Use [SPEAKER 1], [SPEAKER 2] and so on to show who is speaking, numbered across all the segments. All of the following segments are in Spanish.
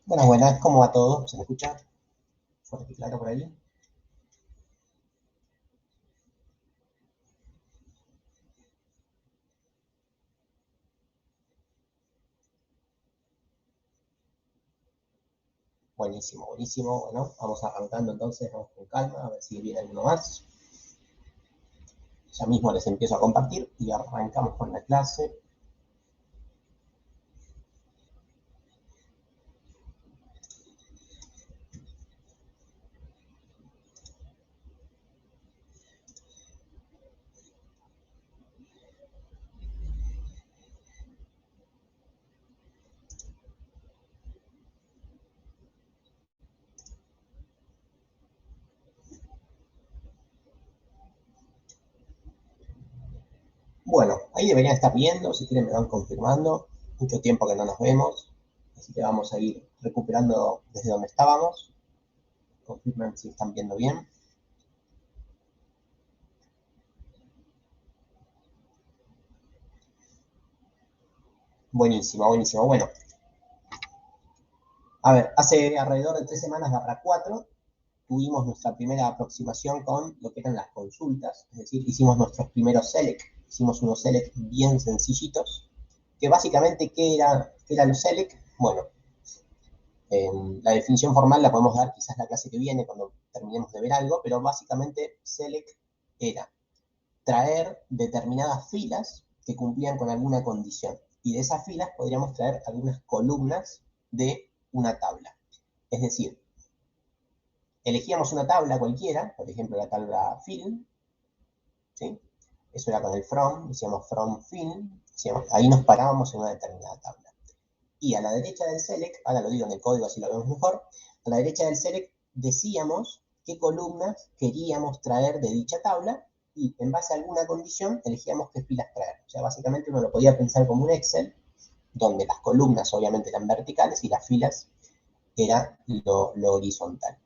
[SPEAKER 1] Buenas, buenas, ¿cómo va todo? ¿Se me escucha fuerte y claro por ahí? Buenísimo, buenísimo. Bueno, vamos arrancando entonces, vamos con calma, a ver si viene alguno más. Ya mismo les empiezo a compartir y arrancamos con la clase. Bueno, ahí deberían estar viendo, si quieren me van confirmando. Mucho tiempo que no nos vemos, así que vamos a ir recuperando desde donde estábamos. Confirmen si están viendo bien. Buenísimo, buenísimo. Bueno, a ver, hace alrededor de 3 semanas barra 4 tuvimos nuestra primera aproximación con lo que eran las consultas, es decir, hicimos nuestros primeros select, hicimos unos select bien sencillitos, que básicamente, ¿qué era los select? Bueno, la definición formal la podemos dar quizás la clase que viene cuando terminemos de ver algo, pero básicamente select era traer determinadas filas que cumplían con alguna condición, y de esas filas podríamos traer algunas columnas de una tabla. Es decir, elegíamos una tabla cualquiera, por ejemplo la tabla fill, ¿sí? Eso era con el from, decíamos from fill, decíamos, ahí nos parábamos en una determinada tabla. Y a la derecha del select, ahora lo digo en el código así lo vemos mejor, a la derecha del select decíamos qué columnas queríamos traer de dicha tabla y en base a alguna condición elegíamos qué filas traer. O sea, básicamente uno lo podía pensar como un Excel, donde las columnas obviamente eran verticales y las filas era lo horizontal.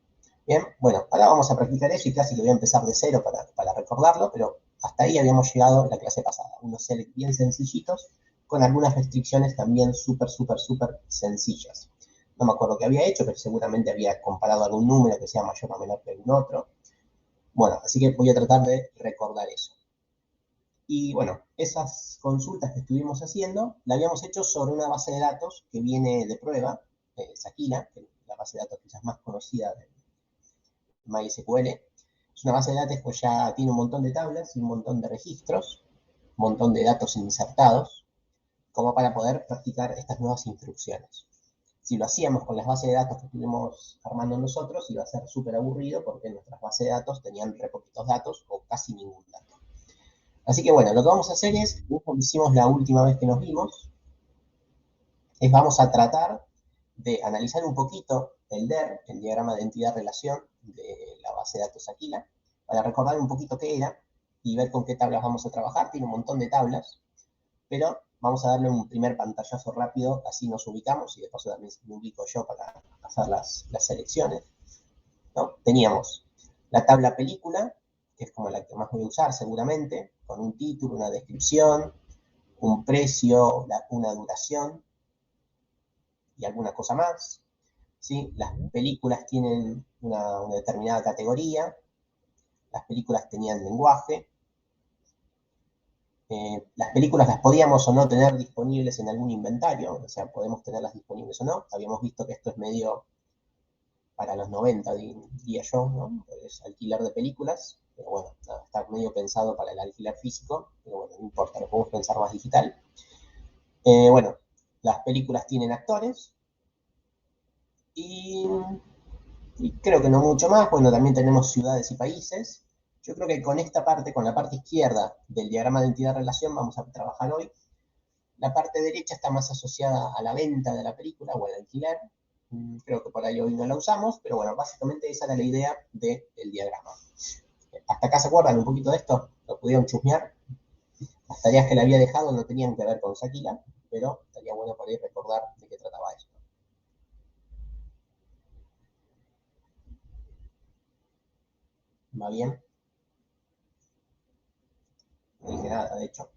[SPEAKER 1] Bien, bueno, ahora vamos a practicar eso y casi que voy a empezar de cero para recordarlo, pero hasta ahí habíamos llegado la clase pasada. Unos select bien sencillitos, con algunas restricciones también súper, súper, súper sencillas. No me acuerdo qué había hecho, pero seguramente había comparado algún número que sea mayor o menor que algún otro. Bueno, así que voy a tratar de recordar eso. Y bueno, esas consultas que estuvimos haciendo, la habíamos hecho sobre una base de datos que viene de prueba, Sakina, que es la base de datos quizás más conocida de MySQL. Es una base de datos que ya tiene un montón de tablas y un montón de registros, un montón de datos insertados, como para poder practicar estas nuevas instrucciones. Si lo hacíamos con las bases de datos que estuvimos armando nosotros, iba a ser súper aburrido porque nuestras bases de datos tenían re poquitos datos o casi ningún dato. Así que bueno, lo que vamos a hacer es, como hicimos la última vez que nos vimos, es vamos a tratar de analizar un poquito el DER, el diagrama de entidad-relación de la base de datos Aquila, para recordar un poquito qué era y ver con qué tablas vamos a trabajar. Tiene un montón de tablas, pero vamos a darle un primer pantallazo rápido, así nos ubicamos y de paso también me ubico yo para hacer las selecciones. ¿No? Teníamos la tabla película, que es como la que más voy a usar seguramente, con un título, una descripción, un precio, una duración y alguna cosa más. ¿Sí? Las películas tienen una determinada categoría, las películas tenían lenguaje, las películas las podíamos o no tener disponibles en algún inventario, o sea, podemos tenerlas disponibles o no. Habíamos visto que esto es medio para los 90, diría yo, ¿no? Es alquiler de películas, pero bueno, está medio pensado para el alquiler físico, pero bueno, no importa, lo podemos pensar más digital. Bueno, las películas tienen actores y creo que no mucho más. Bueno, también tenemos ciudades y países. Yo creo que con esta parte, con la parte izquierda del diagrama de entidad-relación, vamos a trabajar hoy. La parte derecha está más asociada a la venta de la película o al alquiler. Creo que por ahí hoy no la usamos, pero bueno, básicamente esa era la idea del diagrama. ¿Hasta acá se acuerdan un poquito de esto? ¿Lo pudieron chusmear? Las tareas que le había dejado no tenían que ver con Sakila, pero estaría bueno por ahí recordar de qué trataba esto. ¿Va bien? No dije nada, de hecho.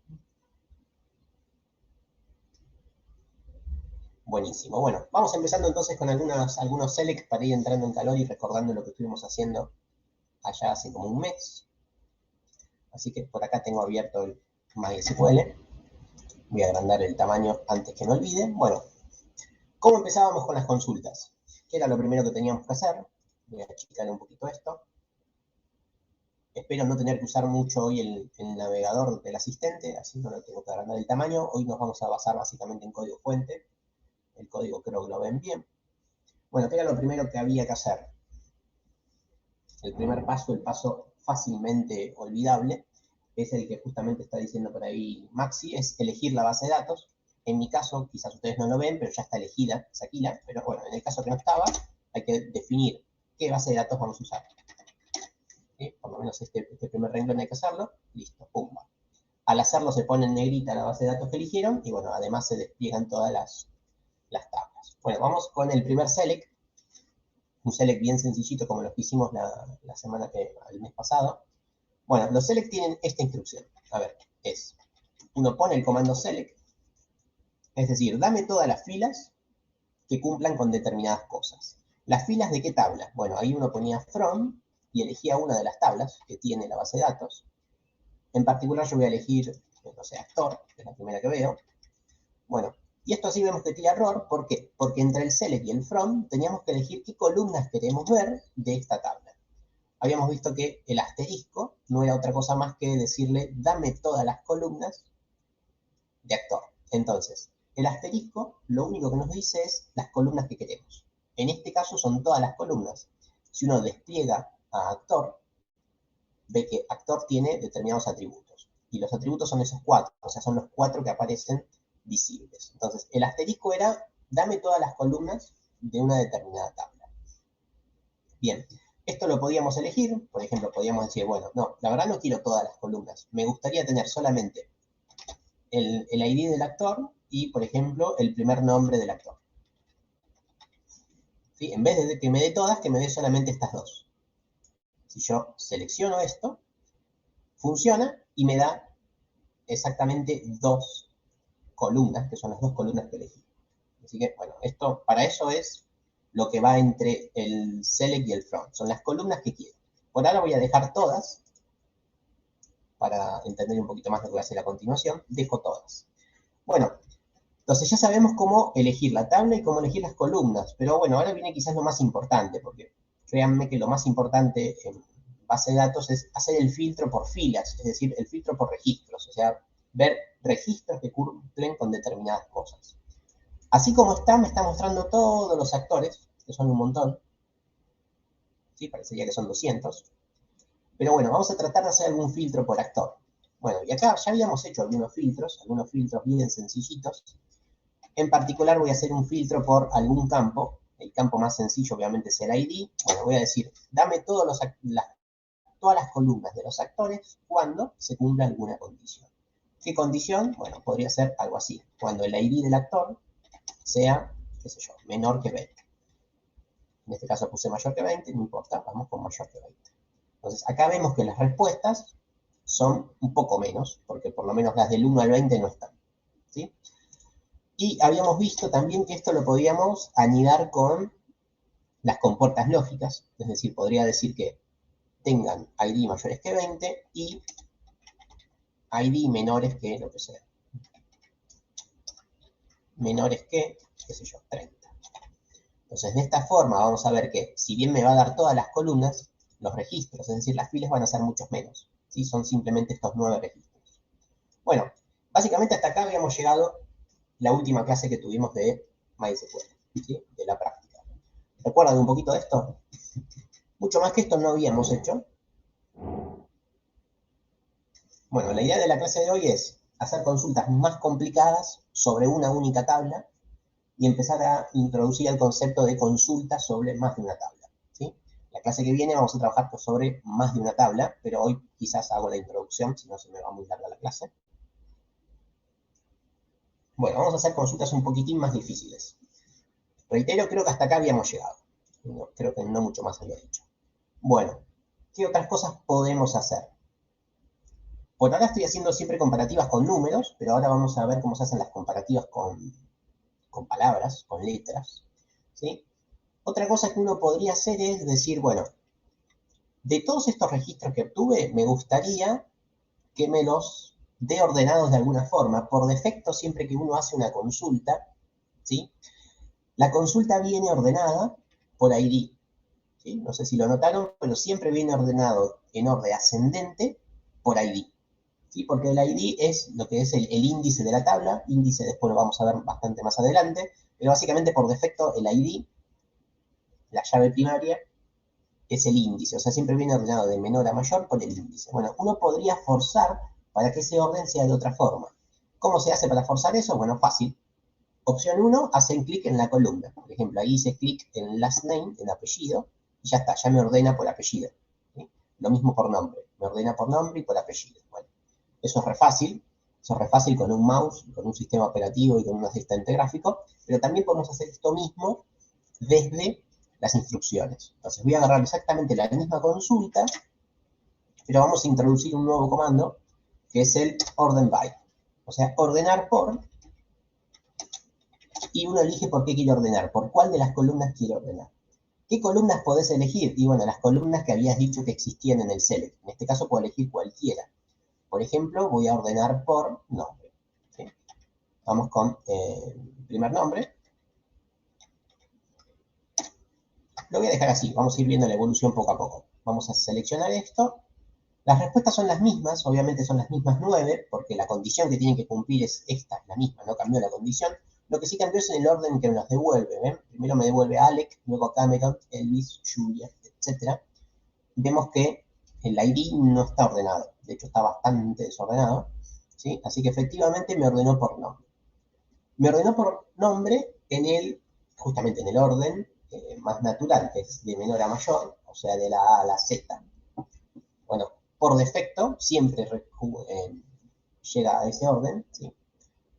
[SPEAKER 1] Buenísimo. Bueno, vamos empezando entonces con algunos select para ir entrando en calor y recordando lo que estuvimos haciendo allá hace como un mes. Así que por acá tengo abierto el MySQL. Voy a agrandar el tamaño antes que me olvide. Bueno, ¿cómo empezábamos con las consultas? ¿Qué era lo primero que teníamos que hacer? Voy a achicar un poquito esto. Espero no tener que usar mucho hoy el navegador del asistente, así no lo tengo que agrandar el tamaño. Hoy nos vamos a basar básicamente en código fuente. El código creo que lo ven bien. Bueno, ¿qué era lo primero que había que hacer? El primer paso, el paso fácilmente olvidable, es el que justamente está diciendo por ahí Maxi, es elegir la base de datos. En mi caso, quizás ustedes no lo ven, pero ya está elegida, es Aquila, pero bueno, en el caso que no estaba, hay que definir qué base de datos vamos a usar. ¿Sí? Por lo menos este primer renglón hay que hacerlo, listo, pumba. Al hacerlo se pone en negrita la base de datos que eligieron, y bueno, además se despliegan todas las tablas. Bueno, vamos con el primer select, un select bien sencillito como los que hicimos el mes pasado. Bueno, los select tienen esta instrucción. A ver, uno pone el comando select, es decir, dame todas las filas que cumplan con determinadas cosas. ¿Las filas de qué tabla? Bueno, ahí uno ponía from y elegía una de las tablas que tiene la base de datos. En particular yo voy a elegir, no sé, actor, que es la primera que veo. Bueno, y esto sí vemos que tira error. ¿Por qué? Porque entre el select y el from teníamos que elegir qué columnas queremos ver de esta tabla. Habíamos visto que el asterisco no era otra cosa más que decirle dame todas las columnas de actor. Entonces, el asterisco lo único que nos dice es las columnas que queremos. En este caso son todas las columnas. Si uno despliega a actor, ve que actor tiene determinados atributos. Y los atributos son esos 4, o sea, son los 4 que aparecen visibles. Entonces, el asterisco era dame todas las columnas de una determinada tabla. Bien, esto lo podíamos elegir, por ejemplo, podíamos decir, bueno, no, la verdad no quiero todas las columnas, me gustaría tener solamente el ID del actor y, por ejemplo, el primer nombre del actor. ¿Sí? En vez de que me dé todas, que me dé solamente estas dos. Si yo selecciono esto, funciona y me da exactamente dos columnas, que son las dos columnas que elegí. Así que, bueno, esto, para eso es lo que va entre el select y el from. Son las columnas que quiero. Por ahora voy a dejar todas, para entender un poquito más lo que voy a hacer a continuación. Dejo todas. Bueno, entonces ya sabemos cómo elegir la tabla y cómo elegir las columnas. Pero bueno, ahora viene quizás lo más importante, porque créanme que lo más importante en base de datos es hacer el filtro por filas, es decir, el filtro por registros, o sea, ver registros que cumplen con determinadas cosas. Así como está, me está mostrando todos los actores, que son un montón. ¿Sí? Parecería que son 200. Pero bueno, vamos a tratar de hacer algún filtro por actor. Bueno, y acá ya habíamos hecho algunos filtros bien sencillitos. En particular voy a hacer un filtro por algún campo. El campo más sencillo obviamente es el ID. Bueno, voy a decir, dame todas las columnas de los actores cuando se cumpla alguna condición. ¿Qué condición? Bueno, podría ser algo así. Cuando el ID del actor sea, qué sé yo, menor que 20. En este caso puse mayor que 20, no importa, vamos con mayor que 20. Entonces, acá vemos que las respuestas son un poco menos, porque por lo menos las del 1 al 20 no están. ¿Sí? Y habíamos visto también que esto lo podíamos anidar con las compuertas lógicas, es decir, podría decir que tengan ID mayores que 20 y ID menores que lo que sea. Menores que, qué sé yo, 30. Entonces, de esta forma vamos a ver que, si bien me va a dar todas las columnas, los registros, es decir, las filas van a ser muchos menos. ¿Sí? Son simplemente estos 9 registros. Bueno, básicamente hasta acá habíamos llegado la última clase que tuvimos de MySQL, ¿sí? De la práctica. ¿Recuerdan un poquito de esto? Mucho más que esto no habíamos hecho. Bueno, la idea de la clase de hoy es hacer consultas más complicadas sobre una única tabla y empezar a introducir el concepto de consulta sobre más de una tabla. ¿Sí? La clase que viene vamos a trabajar sobre más de una tabla, pero hoy quizás hago la introducción, si no se me va muy larga la clase. Bueno, vamos a hacer consultas un poquitín más difíciles. Reitero, creo que hasta acá habíamos llegado. No, creo que no mucho más había dicho. Bueno, ¿qué otras cosas podemos hacer? Por ahora estoy haciendo siempre comparativas con números, pero ahora vamos a ver cómo se hacen las comparativas con con palabras, con letras, ¿sí? Otra cosa que uno podría hacer es decir, bueno, de todos estos registros que obtuve, me gustaría que me los dé ordenados de alguna forma. Por defecto, siempre que uno hace una consulta, ¿sí? La consulta viene ordenada por ID, ¿sí? No sé si lo notaron, pero siempre viene ordenado en orden ascendente por ID, ¿sí? Porque el ID es lo que es el índice de la tabla, índice después lo vamos a ver bastante más adelante, pero básicamente por defecto el ID, la llave primaria, es el índice, o sea, siempre viene ordenado de menor a mayor por el índice. Bueno, uno podría forzar para que ese orden sea de otra forma. ¿Cómo se hace para forzar eso? Bueno, fácil. Opción 1, hacen clic en la columna. Por ejemplo, ahí hice clic en last name, en apellido, y ya está, ya me ordena por apellido, ¿sí? Lo mismo por nombre, me ordena por nombre y por apellido. Bueno, eso es re fácil. Eso es re fácil con un mouse, con un sistema operativo y con un asistente gráfico, pero también podemos hacer esto mismo desde las instrucciones. Entonces voy a agarrar exactamente la misma consulta, pero vamos a introducir un nuevo comando, que es el order by. O sea, ordenar por, y uno elige por qué quiere ordenar, por cuál de las columnas quiere ordenar. ¿Qué columnas podés elegir? Y bueno, las columnas que habías dicho que existían en el select. En este caso puedo elegir cualquiera. Por ejemplo, voy a ordenar por nombre, ¿sí? Vamos con primer nombre. Lo voy a dejar así, vamos a ir viendo la evolución poco a poco. Vamos a seleccionar esto. Las respuestas son las mismas, obviamente son las mismas 9, porque la condición que tienen que cumplir es esta, la misma, no cambió la condición. Lo que sí cambió es en el orden que nos devuelve, ¿ven? Primero me devuelve Alec, luego Cameron, Elvis, Julia, etc. Vemos que el ID no está ordenado, de hecho está bastante desordenado, ¿sí? Así que efectivamente me ordenó por nombre. Me ordenó por nombre justamente en el orden más natural, que es de menor a mayor, o sea, de la A a la Z. Bueno, por defecto siempre llega a ese orden, ¿sí?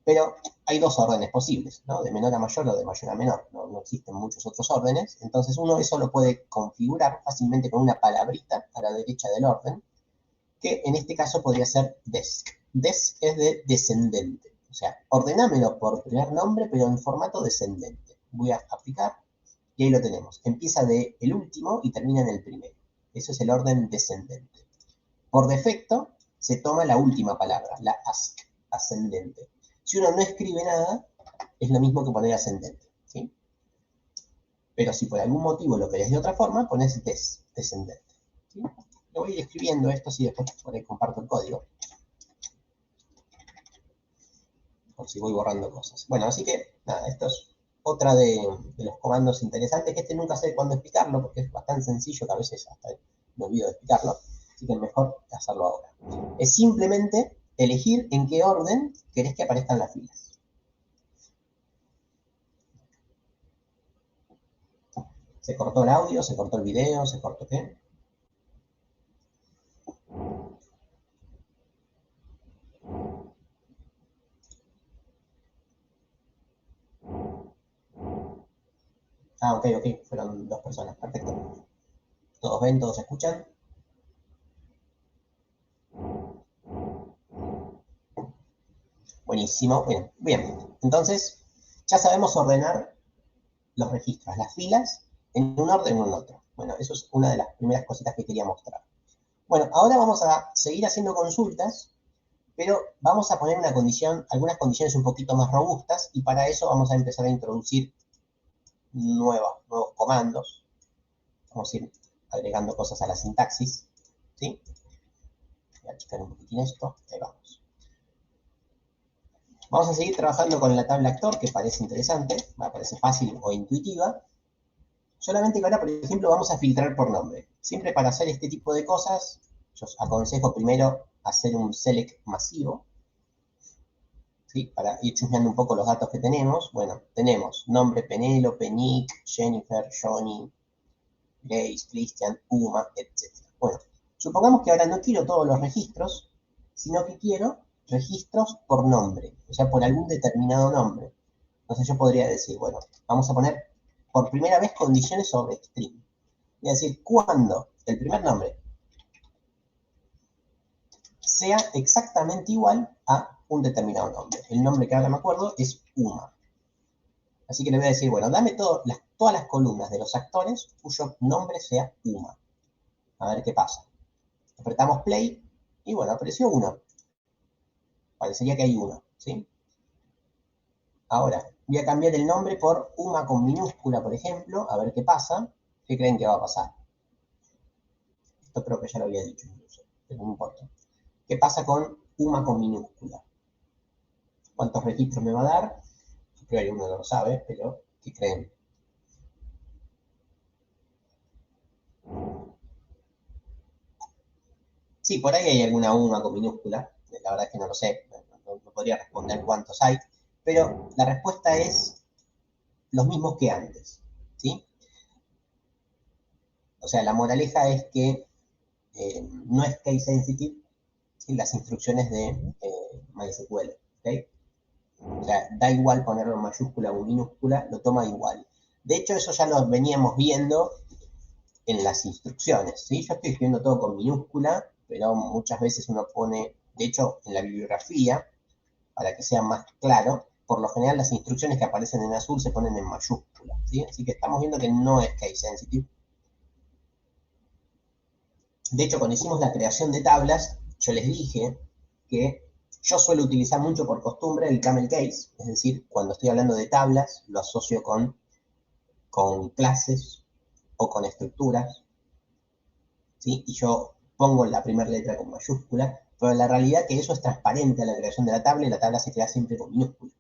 [SPEAKER 1] Pero hay dos órdenes posibles, ¿no? De menor a mayor o de mayor a menor, no existen muchos otros órdenes, entonces uno eso lo puede configurar fácilmente con una palabrita a la derecha del orden, que en este caso podría ser desc. Desc es de descendente, o sea, ordenámelo por primer nombre, pero en formato descendente. Voy a aplicar y ahí lo tenemos. Empieza de el último y termina en el primero. Eso es el orden descendente. Por defecto, se toma la última palabra, la ask, ascendente. Si uno no escribe nada, es lo mismo que poner ascendente, ¿sí? Pero si por algún motivo lo querés de otra forma, pones descendente, ¿sí? Lo voy a ir escribiendo esto, así después por ahí comparto el código. Por si voy borrando cosas. Bueno, así que, nada, esto es otra de los comandos interesantes, que nunca sé cuándo explicarlo, porque es bastante sencillo, que a veces hasta me olvido de explicarlo. Así que es mejor hacerlo ahora. Es simplemente elegir en qué orden querés que aparezcan las filas. ¿Se cortó el audio? ¿Se cortó el video? ¿Se cortó qué? Ah, ok, fueron dos personas, perfecto. ¿Todos ven? ¿Todos escuchan? Buenísimo, bien. Entonces, ya sabemos ordenar los registros, las filas, en un orden o en otro. Bueno, eso es una de las primeras cositas que quería mostrar. Bueno, ahora vamos a seguir haciendo consultas, pero vamos a poner algunas condiciones un poquito más robustas, y para eso vamos a empezar a introducir nuevos comandos. Vamos a ir agregando cosas a la sintaxis, ¿sí? Voy a achicar un poquitín esto, ahí vamos. Vamos a seguir trabajando con la tabla actor, que parece interesante, parece fácil o intuitiva. Solamente que ahora, por ejemplo, vamos a filtrar por nombre. Siempre para hacer este tipo de cosas, yo os aconsejo primero hacer un select masivo, ¿sí? Para ir chusmeando un poco los datos que tenemos. Bueno, tenemos nombre Penélope, Nick, Jennifer, Johnny, Grace, Christian, Uma, etc. Bueno, supongamos que ahora no quiero todos los registros, sino que quiero registros por nombre, o sea, por algún determinado nombre. Entonces yo podría decir, bueno, vamos a poner por primera vez condiciones sobre string. Es decir, cuando el primer nombre sea exactamente igual a un determinado nombre. El nombre que ahora me acuerdo es Uma. Así que le voy a decir, bueno, dame todas las columnas de los actores cuyo nombre sea Uma. A ver qué pasa. Apretamos play y bueno, apareció uno. Parecería que hay uno, ¿sí? Ahora, voy a cambiar el nombre por Uma con minúscula, por ejemplo, a ver qué pasa. ¿Qué creen que va a pasar? Esto creo que ya lo había dicho incluso, pero no importa. ¿Qué pasa con Uma con minúscula? ¿Cuántos registros me va a dar? Creo que uno no lo sabe, pero ¿qué creen? Sí, por ahí hay alguna Uma con minúscula. La verdad es que no lo sé. No podría responder cuántos hay. Pero la respuesta es los mismos que antes, ¿sí? O sea, la moraleja es que no es case sensitive, ¿sí? Las instrucciones de MySQL, ¿ok? O sea, da igual ponerlo en mayúscula o minúscula, lo toma igual. De hecho, eso ya lo veníamos viendo en las instrucciones, ¿sí? Yo estoy escribiendo todo con minúscula, pero muchas veces uno pone, de hecho, en la bibliografía, para que sea más claro, por lo general las instrucciones que aparecen en azul se ponen en mayúscula, ¿sí? Así que estamos viendo que no es case sensitive. De hecho, cuando hicimos la creación de tablas, yo les dije que yo suelo utilizar mucho por costumbre el camel case, es decir, cuando estoy hablando de tablas, lo asocio con clases o con estructuras, ¿sí? Y yo pongo la primera letra con mayúscula, pero la realidad es que eso es transparente a la creación de la tabla y la tabla se crea siempre con minúscula,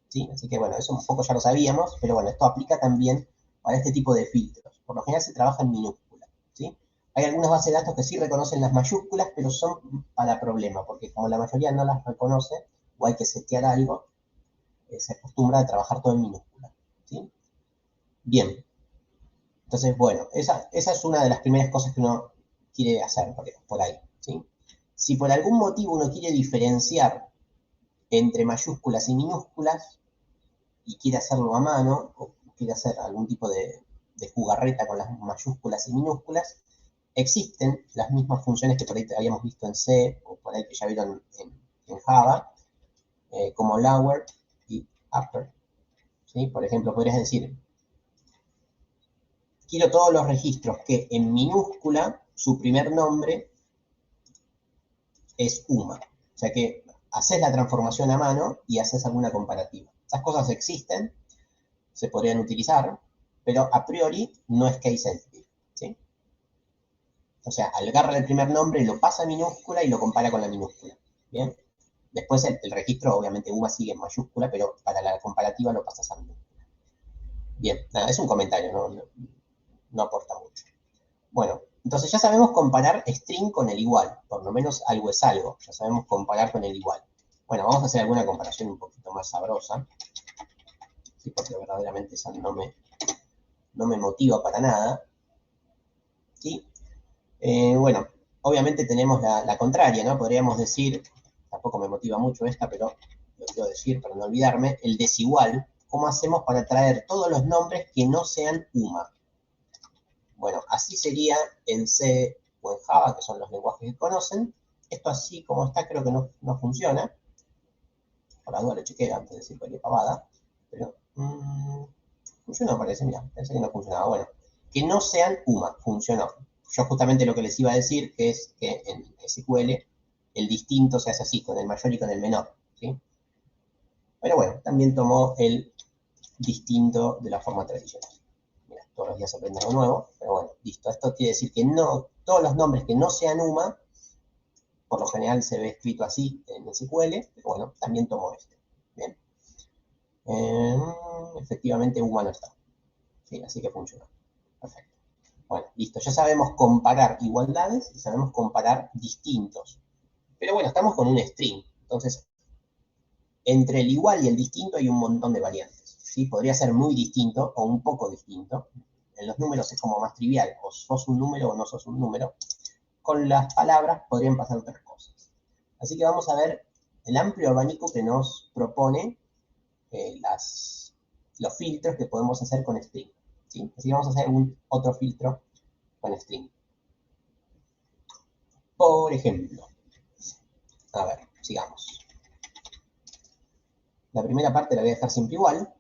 [SPEAKER 1] ¿sí? Así que bueno, eso un poco ya lo sabíamos, pero bueno, esto aplica también para este tipo de filtros. Por lo general se trabaja en minúscula, ¿sí? Hay algunas bases de datos que sí reconocen las mayúsculas, pero son para problema, porque como la mayoría no las reconoce o hay que setear algo, se acostumbra a trabajar todo en minúscula, ¿sí? Bien, entonces, bueno, esa es una de las primeras cosas que uno quiere hacer por ahí, ¿sí? Si por algún motivo uno quiere diferenciar entre mayúsculas y minúsculas y quiere hacerlo a mano, o quiere hacer algún tipo de jugarreta con las mayúsculas y minúsculas, existen las mismas funciones que por ahí habíamos visto en C, o por ahí que ya vieron en Java, como lower y upper, ¿sí? Por ejemplo, podrías decir, quiero todos los registros que en minúscula su primer nombre es UMA. O sea que haces la transformación a mano y haces alguna comparativa. Esas cosas existen, se podrían utilizar, pero a priori no es case sensitive, ¿sí? O sea, agarra el primer nombre, lo pasa a minúscula y lo compara con la minúscula, ¿bien? Después el registro, obviamente, UMA sigue en mayúscula, pero para la comparativa lo pasas a minúscula. Bien, nada, es un comentario, no aporta mucho. Bueno, entonces ya sabemos comparar string con el igual, por lo menos algo es algo, ya sabemos comparar con el igual. Bueno, vamos a hacer alguna comparación un poquito más sabrosa, ¿sí? Porque verdaderamente esa no me motiva para nada, ¿sí? Bueno, obviamente tenemos la contraria, ¿no? Podríamos decir, tampoco me motiva mucho esta, pero lo quiero decir para no olvidarme, el desigual. ¿Cómo hacemos para traer todos los nombres que no sean UMA? Bueno, así sería en C o en Java, que son los lenguajes que conocen. Esto así como está creo que no funciona. Por la duda lo chequeo antes de decir cualquier pavada. Pero funcionó, parece, mira, pensé que no funcionaba. Bueno, que no sean UMA, funcionó. Yo justamente lo que les iba a decir que es que en SQL el distinto se hace así, con el mayor y con el menor, ¿sí? Pero bueno, también tomó el distinto de la forma tradicional. Mira, todos los días aprende algo nuevo, pero bueno, listo. Esto quiere decir que no, todos los nombres que no sean UMA, por lo general se ve escrito así en SQL, pero bueno, también tomó este. Bien. Efectivamente, UMA no está. Sí, así que funcionó. Perfecto. Bueno, listo. Ya sabemos comparar igualdades y sabemos comparar distintos. Pero bueno, estamos con un string. Entonces, entre el igual y el distinto hay un montón de variantes, ¿sí? Podría ser muy distinto o un poco distinto. En los números es como más trivial, o sos un número o no sos un número. Con las palabras podrían pasar otras cosas. Así que vamos a ver el amplio abanico que nos propone los filtros que podemos hacer con string, ¿sí? Así que vamos a hacer otro filtro con string. Por ejemplo, a ver, sigamos. La primera parte la voy a dejar siempre igual.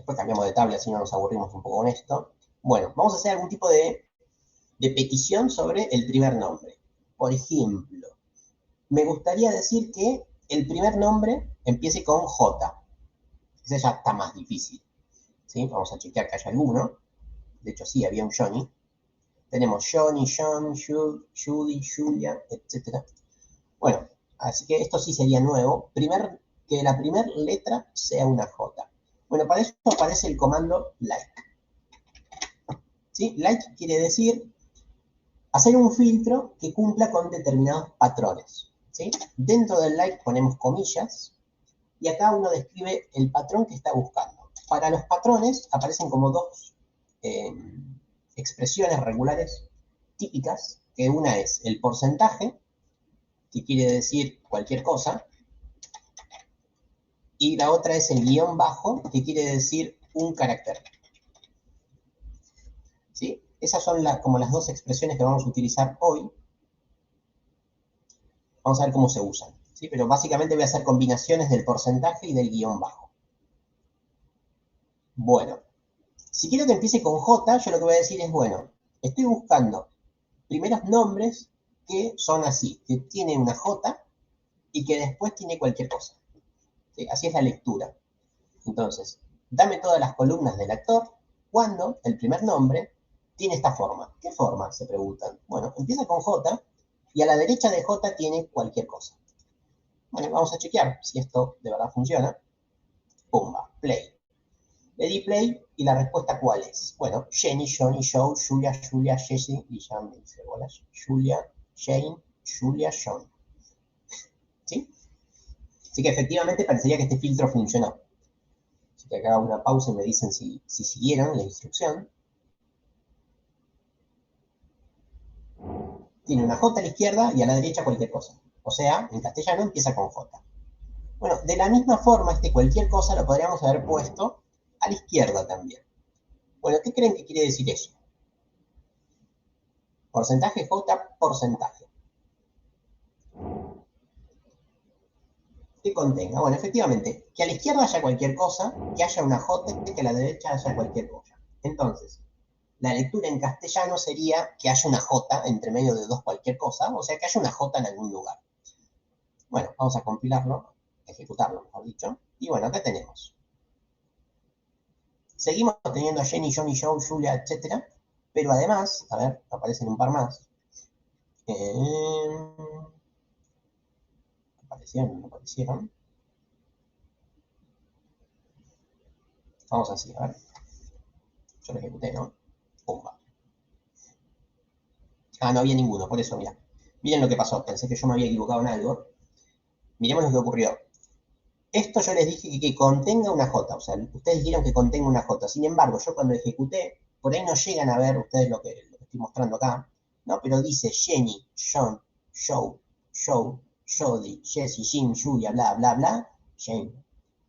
[SPEAKER 1] Después cambiamos de tabla, así no nos aburrimos un poco con esto. Bueno, vamos a hacer algún tipo de petición sobre el primer nombre. Por ejemplo, me gustaría decir que el primer nombre empiece con J. Ese ya está más difícil. ¿Sí? Vamos a chequear que haya alguno. De hecho, sí, había un Johnny. Tenemos Johnny, John, Judy, Julia, etc. Bueno, así que esto sí sería nuevo. Que la primera letra sea una J. Bueno, para eso aparece el comando like. ¿Sí? Like quiere decir hacer un filtro que cumpla con determinados patrones. ¿Sí? Dentro del like ponemos comillas y acá uno describe el patrón que está buscando. Para los patrones aparecen como dos expresiones regulares típicas, que una es el porcentaje, que quiere decir cualquier cosa, y la otra es el guión bajo, que quiere decir un carácter. ¿Sí? Esas son como las dos expresiones que vamos a utilizar hoy. Vamos a ver cómo se usan. ¿Sí? Pero básicamente voy a hacer combinaciones del porcentaje y del guión bajo. Bueno, si quiero que empiece con J, yo lo que voy a decir es, bueno, estoy buscando primeros nombres que son así, que tienen una J y que después tiene cualquier cosa. ¿Sí? Así es la lectura. Entonces, dame todas las columnas del actor cuando el primer nombre tiene esta forma. ¿Qué forma? Se preguntan. Bueno, empieza con J y a la derecha de J tiene cualquier cosa. Bueno, vamos a chequear si esto de verdad funciona. Pumba, play. Le di play y la respuesta ¿cuál es? Bueno, Jenny, Johnny, Joe, Julia, Jessie, y ya me dice, bueno, Julia, Jane, Julia, John. ¿Sí? Así que efectivamente parecería que este filtro funcionó. Así que acá hago una pausa y me dicen si siguieron la instrucción. Tiene una J a la izquierda y a la derecha cualquier cosa. O sea, en castellano empieza con J. Bueno, de la misma forma, cualquier cosa lo podríamos haber puesto a la izquierda también. Bueno, ¿qué creen que quiere decir eso? Porcentaje J, porcentaje. Que contenga, bueno, efectivamente, que a la izquierda haya cualquier cosa, que haya una J y que a la derecha haya cualquier cosa. Entonces, la lectura en castellano sería que haya una J entre medio de dos cualquier cosa, o sea, que haya una J en algún lugar. Bueno, vamos a compilarlo, ejecutarlo, mejor dicho. Y bueno, acá tenemos. Seguimos teniendo a Jenny, Johnny, Joe, Julia, etc. Pero además, a ver, aparecen un par más. ¿Aparecieron? ¿Aparecieron? Vamos así, a ver. Yo lo ejecuté, ¿no? Pumba. Ah, no había ninguno, por eso, mira. Miren lo que pasó, pensé que yo me había equivocado en algo. Miremos lo que ocurrió. Esto yo les dije que contenga una J, o sea, ustedes dijeron que contenga una J. Sin embargo, yo cuando ejecuté, por ahí no llegan a ver ustedes lo que estoy mostrando acá, ¿no? Pero dice Jenny, John, Joe, Jody, Jessie, Jim, Julia, bla, bla, bla, Jane.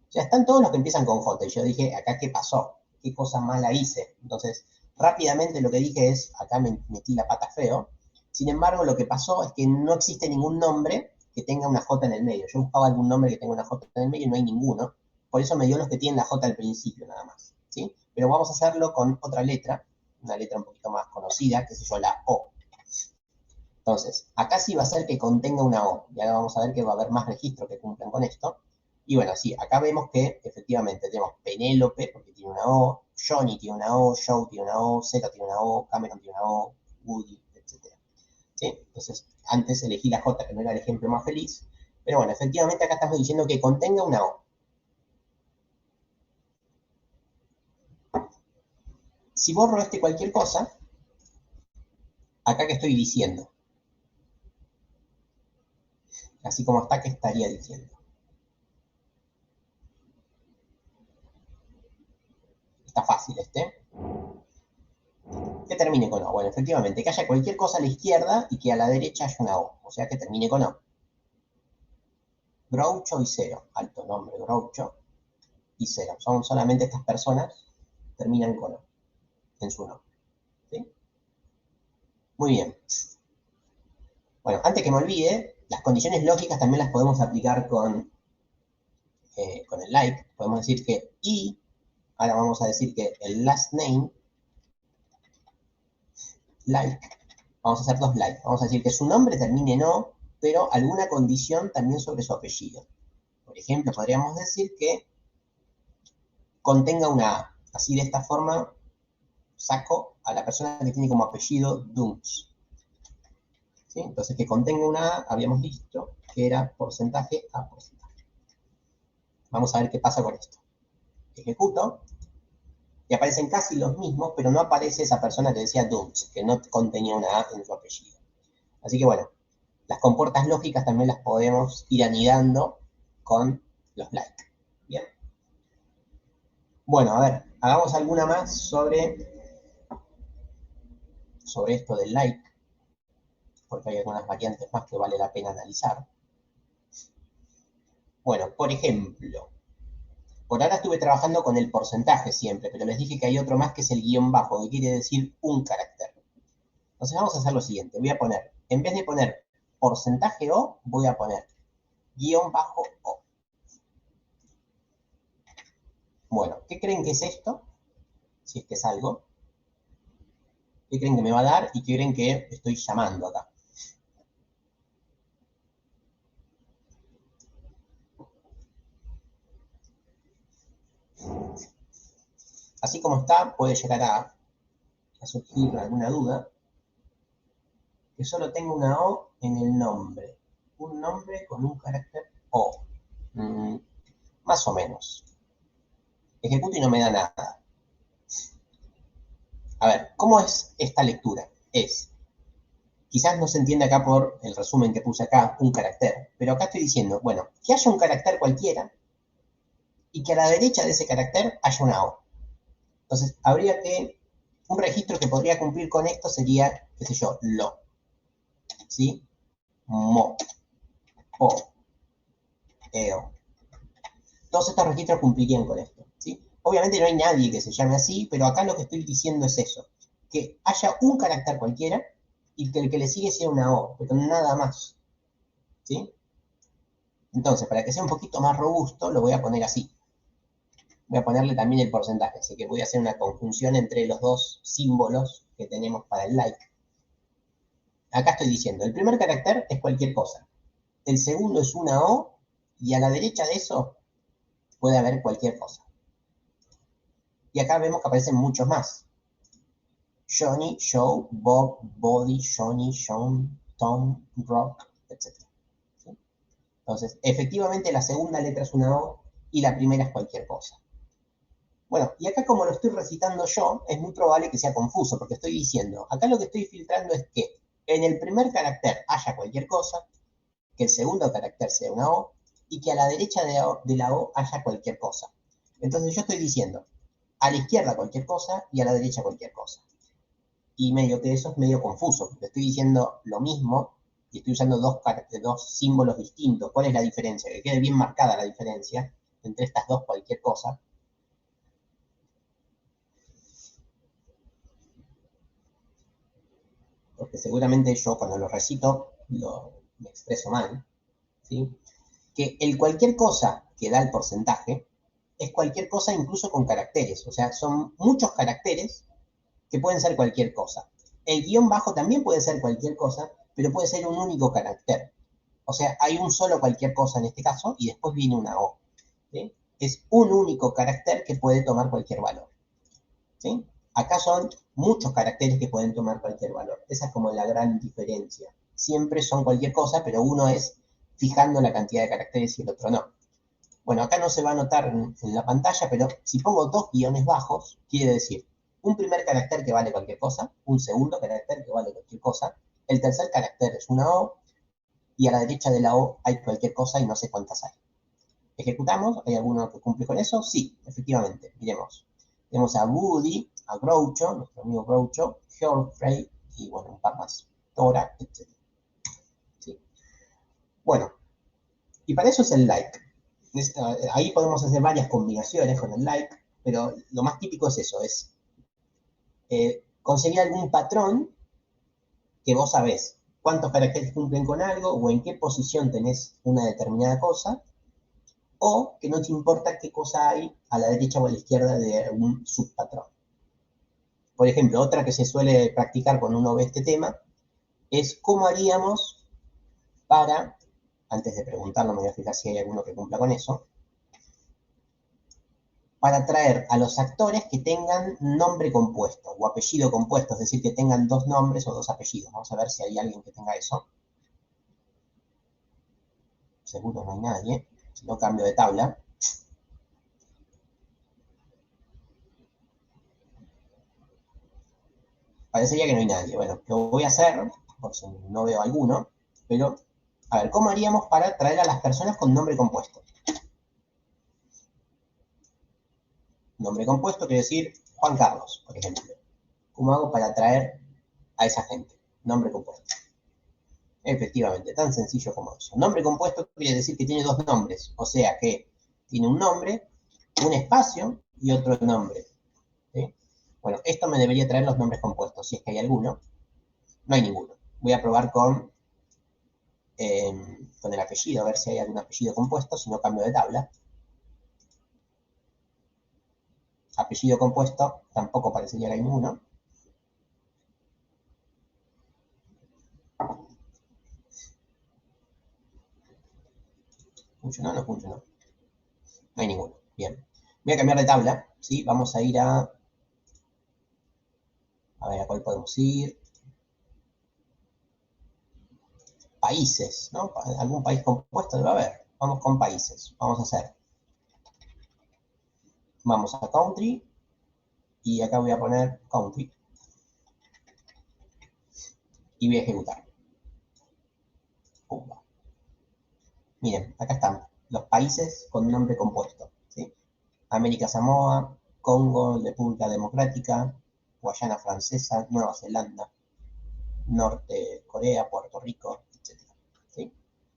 [SPEAKER 1] O sea, están todos los que empiezan con J. Y yo dije, acá, ¿qué pasó? ¿Qué cosa mala hice? Entonces, rápidamente lo que dije es, acá me metí la pata feo. Sin embargo, lo que pasó es que no existe ningún nombre que tenga una J en el medio. Yo buscaba algún nombre que tenga una J en el medio y no hay ninguno. Por eso me dio los que tienen la J al principio, nada más. ¿Sí? Pero vamos a hacerlo con otra letra, una letra un poquito más conocida, que se llama la O. Entonces, acá sí va a ser que contenga una O. Y ahora vamos a ver que va a haber más registros que cumplan con esto. Y bueno, sí, acá vemos que efectivamente tenemos Penélope, porque tiene una O, Johnny tiene una O, Joe tiene una O, Zeta tiene una O, Cameron tiene una O, Woody, etc. ¿Sí? Entonces, antes elegí la J, que no era el ejemplo más feliz. Pero bueno, efectivamente acá estamos diciendo que contenga una O. Si borro cualquier cosa, acá que estoy diciendo. Así como está, que estaría diciendo. Está fácil que termine con O. Bueno, efectivamente, que haya cualquier cosa a la izquierda y que a la derecha haya una O. O sea, que termine con O. Groucho y Cero. Alto nombre, Groucho y Cero. Son solamente estas personas terminan con O en su nombre. ¿Sí? Muy bien. Bueno, antes que me olvide, las condiciones lógicas también las podemos aplicar con el like. Podemos decir que y Ahora vamos a decir que el last name, like, vamos a hacer dos like. Vamos a decir que su nombre termine en O, pero alguna condición también sobre su apellido. Por ejemplo, podríamos decir que contenga una A. Así de esta forma saco a la persona que tiene como apellido Dunks. ¿Sí? Entonces, que contenga una A, habíamos visto que era porcentaje a porcentaje. Vamos a ver qué pasa con esto. Ejecuto y aparecen casi los mismos, pero no aparece esa persona que decía Dunks, que no contenía una A en su apellido. Así que bueno, las compuertas lógicas también las podemos ir anidando con los like. Bien. Bueno, a ver, hagamos alguna más sobre esto del like, porque hay algunas variantes más que vale la pena analizar. Bueno, por ejemplo, por ahora estuve trabajando con el porcentaje siempre, pero les dije que hay otro más que es el guión bajo, que quiere decir un carácter. Entonces vamos a hacer lo siguiente, voy a poner, en vez de poner porcentaje O, voy a poner guión bajo O. Bueno, ¿qué creen que es esto? Si es que es algo. ¿Qué creen que me va a dar y qué creen que estoy llamando acá? Así como está, puede llegar a surgir alguna duda, que solo tengo una O en el nombre. Un nombre con un carácter O. Mm, más o menos. Ejecuto y no me da nada. A ver, ¿cómo es esta lectura? Quizás no se entiende acá por el resumen que puse acá, un carácter, pero acá estoy diciendo, bueno, que haya un carácter cualquiera y que a la derecha de ese carácter haya una O. Entonces, habría que, un registro que podría cumplir con esto sería, qué sé yo, lo, ¿sí? Mo, po, eo. Todos estos registros cumplirían con esto, ¿sí? Obviamente no hay nadie que se llame así, pero acá lo que estoy diciendo es eso, que haya un carácter cualquiera y que el que le sigue sea una O, pero nada más, ¿sí? Entonces, para que sea un poquito más robusto, lo voy a poner así. Voy a ponerle también el porcentaje, así que voy a hacer una conjunción entre los dos símbolos que tenemos para el like. Acá estoy diciendo, el primer carácter es cualquier cosa, el segundo es una O, y a la derecha de eso puede haber cualquier cosa. Y acá vemos que aparecen muchos más. Johnny, Joe, Bob, Body, Johnny, John, Tom, Rock, etc. ¿Sí? Entonces, efectivamente la segunda letra es una O y la primera es cualquier cosa. Bueno, y acá como lo estoy recitando yo, es muy probable que sea confuso, porque estoy diciendo, acá lo que estoy filtrando es que en el primer carácter haya cualquier cosa, que el segundo carácter sea una O, y que a la derecha de la O haya cualquier cosa. Entonces yo estoy diciendo, a la izquierda cualquier cosa y a la derecha cualquier cosa. Y medio que eso es medio confuso, porque estoy diciendo lo mismo y estoy usando dos símbolos distintos. ¿Cuál es la diferencia? Que quede bien marcada la diferencia entre estas dos cualquier cosa. Porque seguramente yo cuando lo recito me expreso mal, ¿sí? Que el cualquier cosa que da el porcentaje es cualquier cosa incluso con caracteres, o sea, son muchos caracteres que pueden ser cualquier cosa. El guión bajo también puede ser cualquier cosa, pero puede ser un único carácter. O sea, hay un solo cualquier cosa en este caso y después viene una O. ¿Sí? Es un único carácter que puede tomar cualquier valor. ¿Sí? Acá son muchos caracteres que pueden tomar cualquier valor. Esa es como la gran diferencia. Siempre son cualquier cosa, pero uno es fijando la cantidad de caracteres y el otro no. Bueno, acá no se va a notar en la pantalla, pero si pongo dos guiones bajos, quiere decir un primer carácter que vale cualquier cosa, un segundo carácter que vale cualquier cosa, el tercer carácter es una O, y a la derecha de la O hay cualquier cosa y no sé cuántas hay. ¿Ejecutamos? ¿Hay alguno que cumple con eso? Sí, efectivamente. Miremos. Tenemos a Woody, a Groucho, nuestro amigo Groucho, Geoffrey y bueno, un par más. Tora, etc. ¿Sí? Bueno, y para eso es el like. Ahí podemos hacer varias combinaciones con el like, pero lo más típico es eso, es conseguir algún patrón que vos sabés cuántos caracteres cumplen con algo o en qué posición tenés una determinada cosa o que no te importa qué cosa hay a la derecha o a la izquierda de un subpatrón. Por ejemplo, otra que se suele practicar cuando uno ve este tema es cómo haríamos para, antes de preguntarlo, me voy a fijar si hay alguno que cumpla con eso, para traer a los actores que tengan nombre compuesto o apellido compuesto, es decir, que tengan dos nombres o dos apellidos. Vamos a ver si hay alguien que tenga eso. Seguro no hay nadie, si no cambio de tabla. Parecería que no hay nadie. Bueno, lo voy a hacer, por si no veo alguno, pero, a ver, ¿cómo haríamos para traer a las personas con nombre compuesto? Nombre compuesto quiere decir Juan Carlos, por ejemplo. ¿Cómo hago para atraer a esa gente? Nombre compuesto. Efectivamente, tan sencillo como eso. Nombre compuesto quiere decir que tiene dos nombres, o sea que tiene un nombre, un espacio y otro nombre. ¿Sí? Bueno, esto me debería traer los nombres compuestos, si es que hay alguno. No hay ninguno. Voy a probar con el apellido, a ver si hay algún apellido compuesto, si no cambio de tabla. Apellido compuesto, tampoco parecería que hay ninguno. ¿Funcionó? No funcionó. No hay ninguno. Bien. Voy a cambiar de tabla, ¿sí? Vamos a ir a ver a cuál podemos ir. Países, ¿no? Algún país compuesto debe haber. Vamos con países. Vamos a hacer. Vamos a country. Y acá voy a poner country. Y voy a ejecutar. Pumba. Miren, acá están los países con nombre compuesto, ¿sí? América Samoa, Congo, República Democrática, Guayana Francesa, Nueva Zelanda, Norte Corea, Puerto Rico, etc. ¿Sí?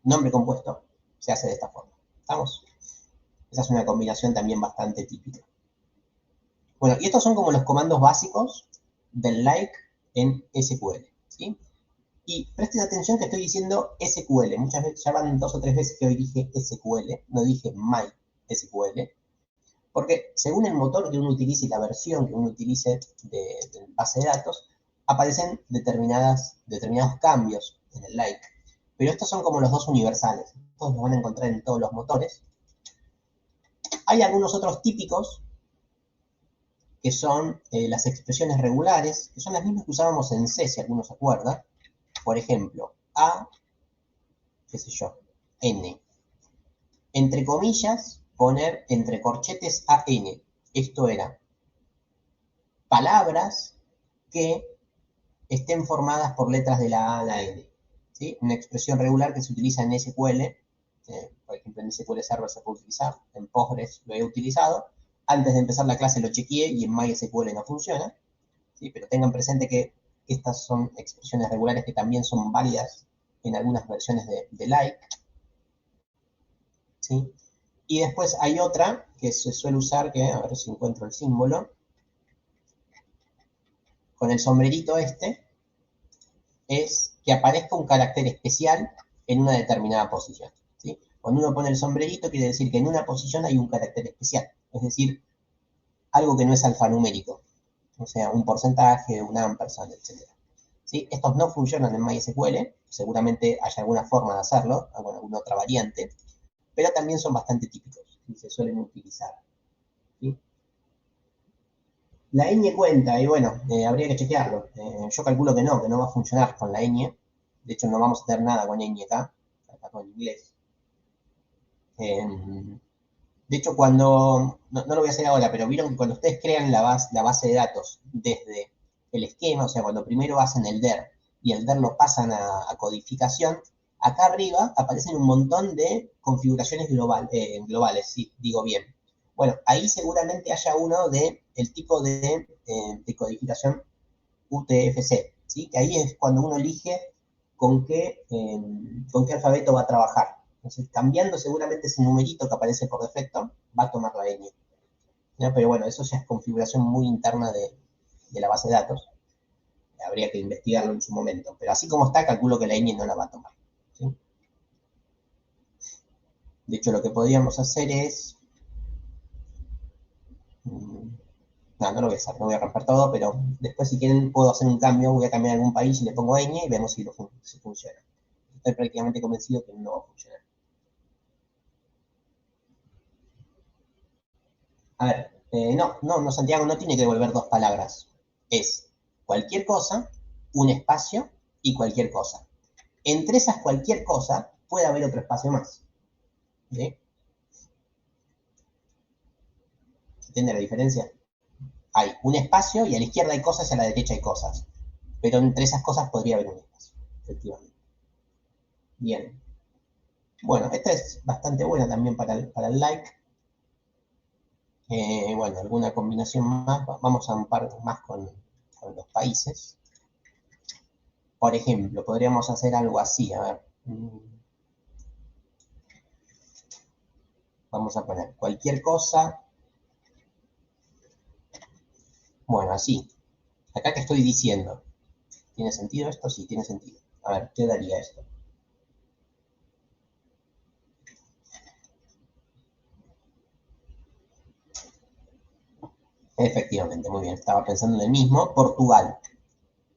[SPEAKER 1] Nombre compuesto se hace de esta forma. ¿Estamos? Esa es una combinación también bastante típica. Bueno, y estos son como los comandos básicos del like en SQL, ¿sí? Y presten atención que estoy diciendo SQL. Muchas veces, ya van 2 o 3 veces que hoy dije SQL, no dije MySQL, porque según el motor que uno utilice y la versión que uno utilice de base de datos, aparecen determinados cambios en el like. Pero estos son como los dos universales. Estos los van a encontrar en todos los motores. Hay algunos otros típicos que son las expresiones regulares, que son las mismas que usábamos en C, si alguno se acuerda. Por ejemplo, A, qué sé yo, N. Entre comillas, poner entre corchetes AN. Esto era palabras que estén formadas por letras de la A a la N. ¿Sí? Una expresión regular que se utiliza en SQL, por ejemplo en SQL Server se puede utilizar, en Postgres lo he utilizado. Antes de empezar la clase lo chequeé y en MySQL no funciona, ¿sí? Pero tengan presente que estas son expresiones regulares que también son válidas en algunas versiones de like. ¿Sí? Y después hay otra que se suele usar, que a ver si encuentro el símbolo, con el sombrerito este, es que aparezca un carácter especial en una determinada posición. ¿Sí? Cuando uno pone el sombrerito quiere decir que en una posición hay un carácter especial, es decir, algo que no es alfanumérico, o sea, un porcentaje, un ampersand, etc. ¿Sí? Estos no funcionan en MySQL, seguramente hay alguna forma de hacerlo, alguna otra variante, pero también son bastante típicos y se suelen utilizar. ¿Sí? La ñ cuenta, y bueno, habría que chequearlo. Yo calculo que no va a funcionar con la ñ. De hecho, no vamos a tener nada con ñ acá con inglés. De hecho, no lo voy a hacer ahora, pero vieron que cuando ustedes crean la base de datos desde el esquema, o sea, cuando primero hacen el DER y el DER lo pasan a codificación, acá arriba aparecen un montón de configuraciones globales, si digo bien. Bueno, ahí seguramente haya uno el tipo de codificación UTF-8, ¿sí? Que ahí es cuando uno elige con qué alfabeto va a trabajar. Entonces, cambiando seguramente ese numerito que aparece por defecto, va a tomar la ñ. ¿No? Pero bueno, eso ya es configuración muy interna de la base de datos. Habría que investigarlo en su momento. Pero así como está, calculo que la ñ no la va a tomar. ¿Sí? De hecho, lo que podríamos hacer es... No, no lo voy a hacer, no voy a romper todo, pero después si quieren puedo hacer un cambio, voy a cambiar algún país y le pongo ñ y vemos si funciona. Estoy prácticamente convencido que no va a funcionar. A ver, no, Santiago, no tiene que devolver dos palabras. Es cualquier cosa, un espacio y cualquier cosa. Entre esas cualquier cosa puede haber otro espacio más. ¿Sí? ¿Entiende la diferencia? Hay un espacio y a la izquierda hay cosas y a la derecha hay cosas. Pero entre esas cosas podría haber un espacio, efectivamente. Bien. Bueno, esta es bastante buena también para el like. Bueno, alguna combinación más. Vamos a un par más con los países. Por ejemplo, podríamos hacer algo así. A ver. Vamos a poner cualquier cosa. Bueno, así. Acá que estoy diciendo. ¿Tiene sentido esto? Sí, tiene sentido. A ver, ¿qué daría esto? Efectivamente, muy bien. Estaba pensando en el mismo. Portugal.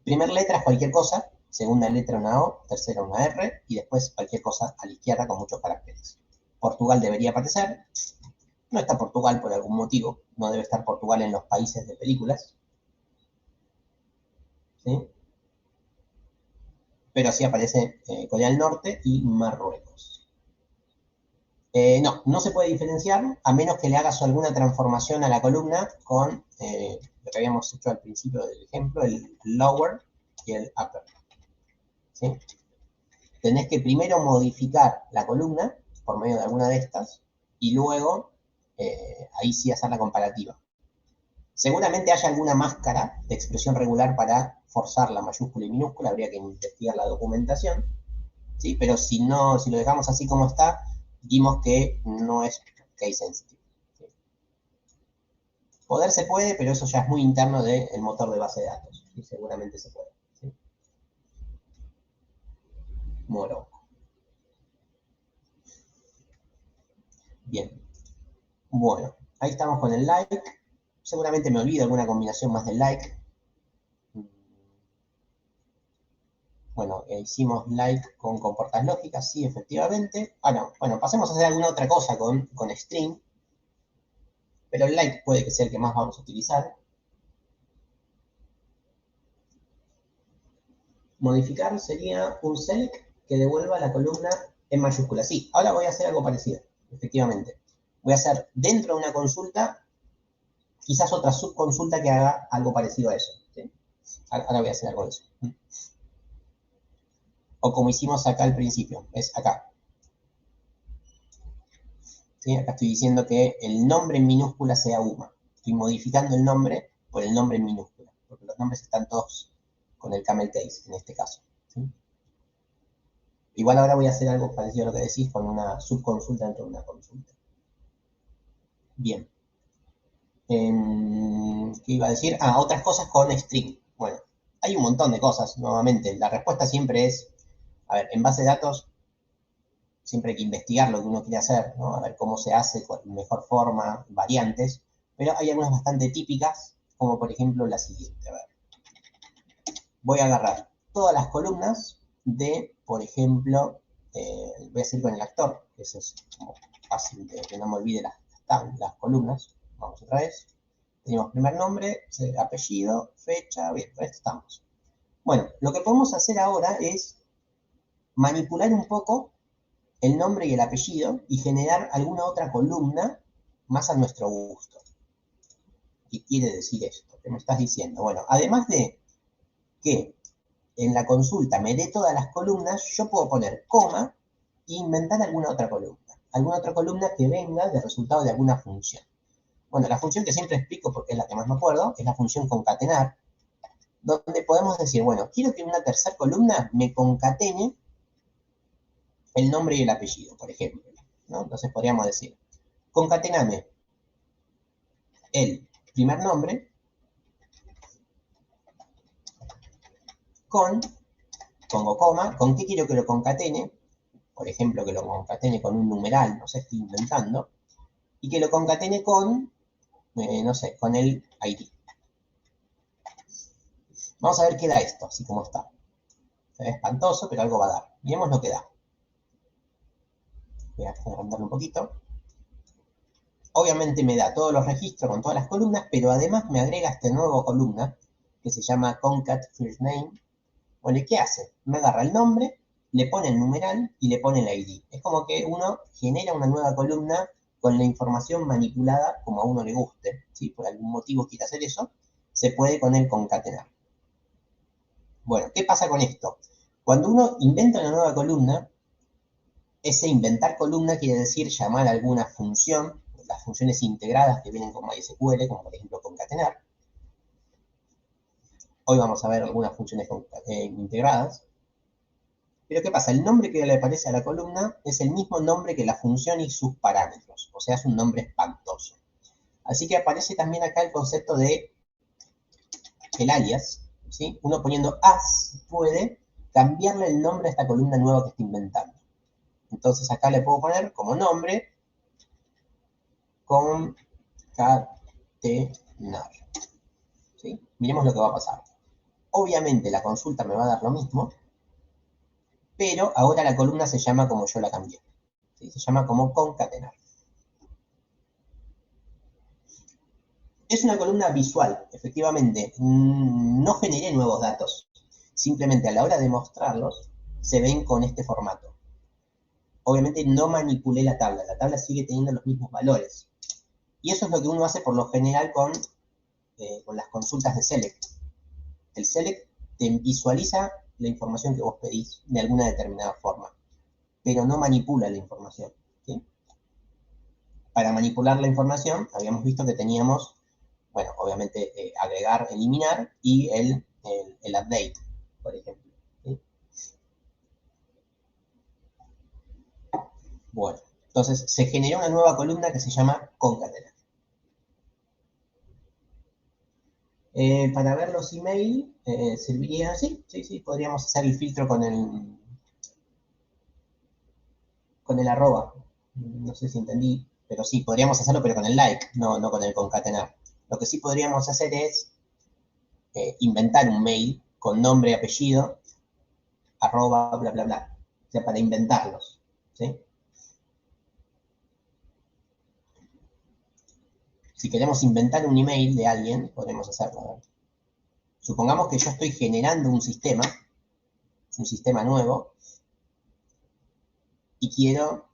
[SPEAKER 1] Primer letra es cualquier cosa. Segunda letra una O. Tercera una R. Y después cualquier cosa a la izquierda con muchos caracteres. Portugal debería aparecer. No está Portugal por algún motivo. No debe estar Portugal en los países de películas. ¿Sí? Pero sí aparece Corea del Norte y Marruecos. No se puede diferenciar a menos que le hagas alguna transformación a la columna con lo que habíamos hecho al principio del ejemplo, el lower y el upper. ¿Sí? Tenés que primero modificar la columna por medio de alguna de estas y luego ahí sí hacer la comparativa. Seguramente haya alguna máscara de expresión regular para forzar la mayúscula y minúscula, habría que investigar la documentación, ¿sí? Pero si no, si lo dejamos así como está, dimos que no es case sensitive. ¿Sí? Poder se puede, pero eso ya es muy interno del motor de base de datos. Y seguramente se puede. ¿Sí? Morocco. Bien. Bueno, ahí estamos con el like. Seguramente me olvido alguna combinación más del like. Bueno, hicimos like con comportas lógicas, sí, efectivamente. Ah, no, bueno, pasemos a hacer alguna otra cosa con string. Pero el like puede que sea el que más vamos a utilizar. Modificar sería un select que devuelva la columna en mayúscula. Sí, ahora voy a hacer algo parecido, efectivamente. Voy a hacer dentro de una consulta, quizás otra subconsulta que haga algo parecido a eso. ¿Sí? Ahora voy a hacer algo de eso. O como hicimos acá al principio, es acá. ¿Sí? Acá estoy diciendo que el nombre en minúscula sea UMA. Estoy modificando el nombre por el nombre en minúscula, porque los nombres están todos con el camel case en este caso. ¿Sí? Igual ahora voy a hacer algo parecido a lo que decís con una subconsulta dentro de una consulta. Bien. ¿Qué iba a decir? Ah, otras cosas con string. Bueno, hay un montón de cosas, nuevamente. La respuesta siempre es, a ver, en base de datos siempre hay que investigar lo que uno quiere hacer, ¿no? A ver cómo se hace, con mejor forma, variantes, pero hay algunas bastante típicas, como por ejemplo la siguiente. A ver, voy a agarrar todas las columnas de, por ejemplo, voy a seguir con el actor, que eso es como fácil de que no me olvide las columnas. Vamos otra vez. Tenemos primer nombre, apellido, fecha, bien, con esto estamos. Bueno, lo que podemos hacer ahora es manipular un poco el nombre y el apellido y generar alguna otra columna más a nuestro gusto. ¿Qué quiere decir esto? ¿Qué me estás diciendo? Bueno, además de que en la consulta me dé todas las columnas, yo puedo poner coma e inventar alguna otra columna. Alguna otra columna que venga de resultado de alguna función. Bueno, la función que siempre explico porque es la que más me acuerdo, es la función concatenar, donde podemos decir, bueno, quiero que en una tercera columna me concatene el nombre y el apellido, por ejemplo. ¿No? Entonces podríamos decir, concatename el primer nombre con, pongo coma, ¿con qué quiero que lo concatene? por ejemplo, que lo concatene con un numeral, no sé, estoy inventando, y que lo concatene con, no sé, con el ID. Vamos a ver qué da esto, así como está. Se ve espantoso, pero algo va a dar. Miremos lo que da. Voy a agrandarlo un poquito. Obviamente me da todos los registros con todas las columnas, pero además me agrega esta nueva columna que se llama concat first name. Bueno, ¿y qué hace? Me agarra el nombre, le pone el numeral y le pone el ID. Es como que uno genera una nueva columna con la información manipulada como a uno le guste. Si por algún motivo quiere hacer eso, se puede con el concatenar. Bueno, ¿qué pasa con esto? Cuando uno inventa una nueva columna, ese inventar columna quiere decir llamar a alguna función, las funciones integradas que vienen con MySQL, como por ejemplo concatenar. Hoy vamos a ver algunas funciones integradas. Pero ¿qué pasa? El nombre que le aparece a la columna es el mismo nombre que la función y sus parámetros. O sea, es un nombre espantoso. Así que aparece también acá el concepto de el alias. ¿Sí? Uno poniendo as puede cambiarle el nombre a esta columna nueva que está inventando. Entonces acá le puedo poner como nombre concatenar. ¿Sí? Miremos lo que va a pasar. Obviamente la consulta me va a dar lo mismo, pero ahora la columna se llama como yo la cambié. ¿Sí? Se llama como concatenar. Es una columna visual, efectivamente. No generé nuevos datos. Simplemente a la hora de mostrarlos, se ven con este formato. Obviamente no manipulé la tabla sigue teniendo los mismos valores. Y eso es lo que uno hace por lo general con las consultas de select. El select te visualiza la información que vos pedís de alguna determinada forma, pero no manipula la información. ¿Sí? Para manipular la información, habíamos visto que teníamos, bueno, obviamente agregar, eliminar y el update, por ejemplo. ¿Sí? Bueno, entonces se generó una nueva columna que se llama concatenar. Para ver los email, serviría, sí, podríamos hacer el filtro con el arroba. No sé si entendí, pero sí, podríamos hacerlo, pero con el like, no con el concatenar. Lo que sí podríamos hacer es inventar un mail con nombre, apellido, arroba, bla, bla, bla. O sea, para inventarlos. ¿Sí? Si queremos inventar un email de alguien, podemos hacerlo. Supongamos que yo estoy generando un sistema nuevo, y quiero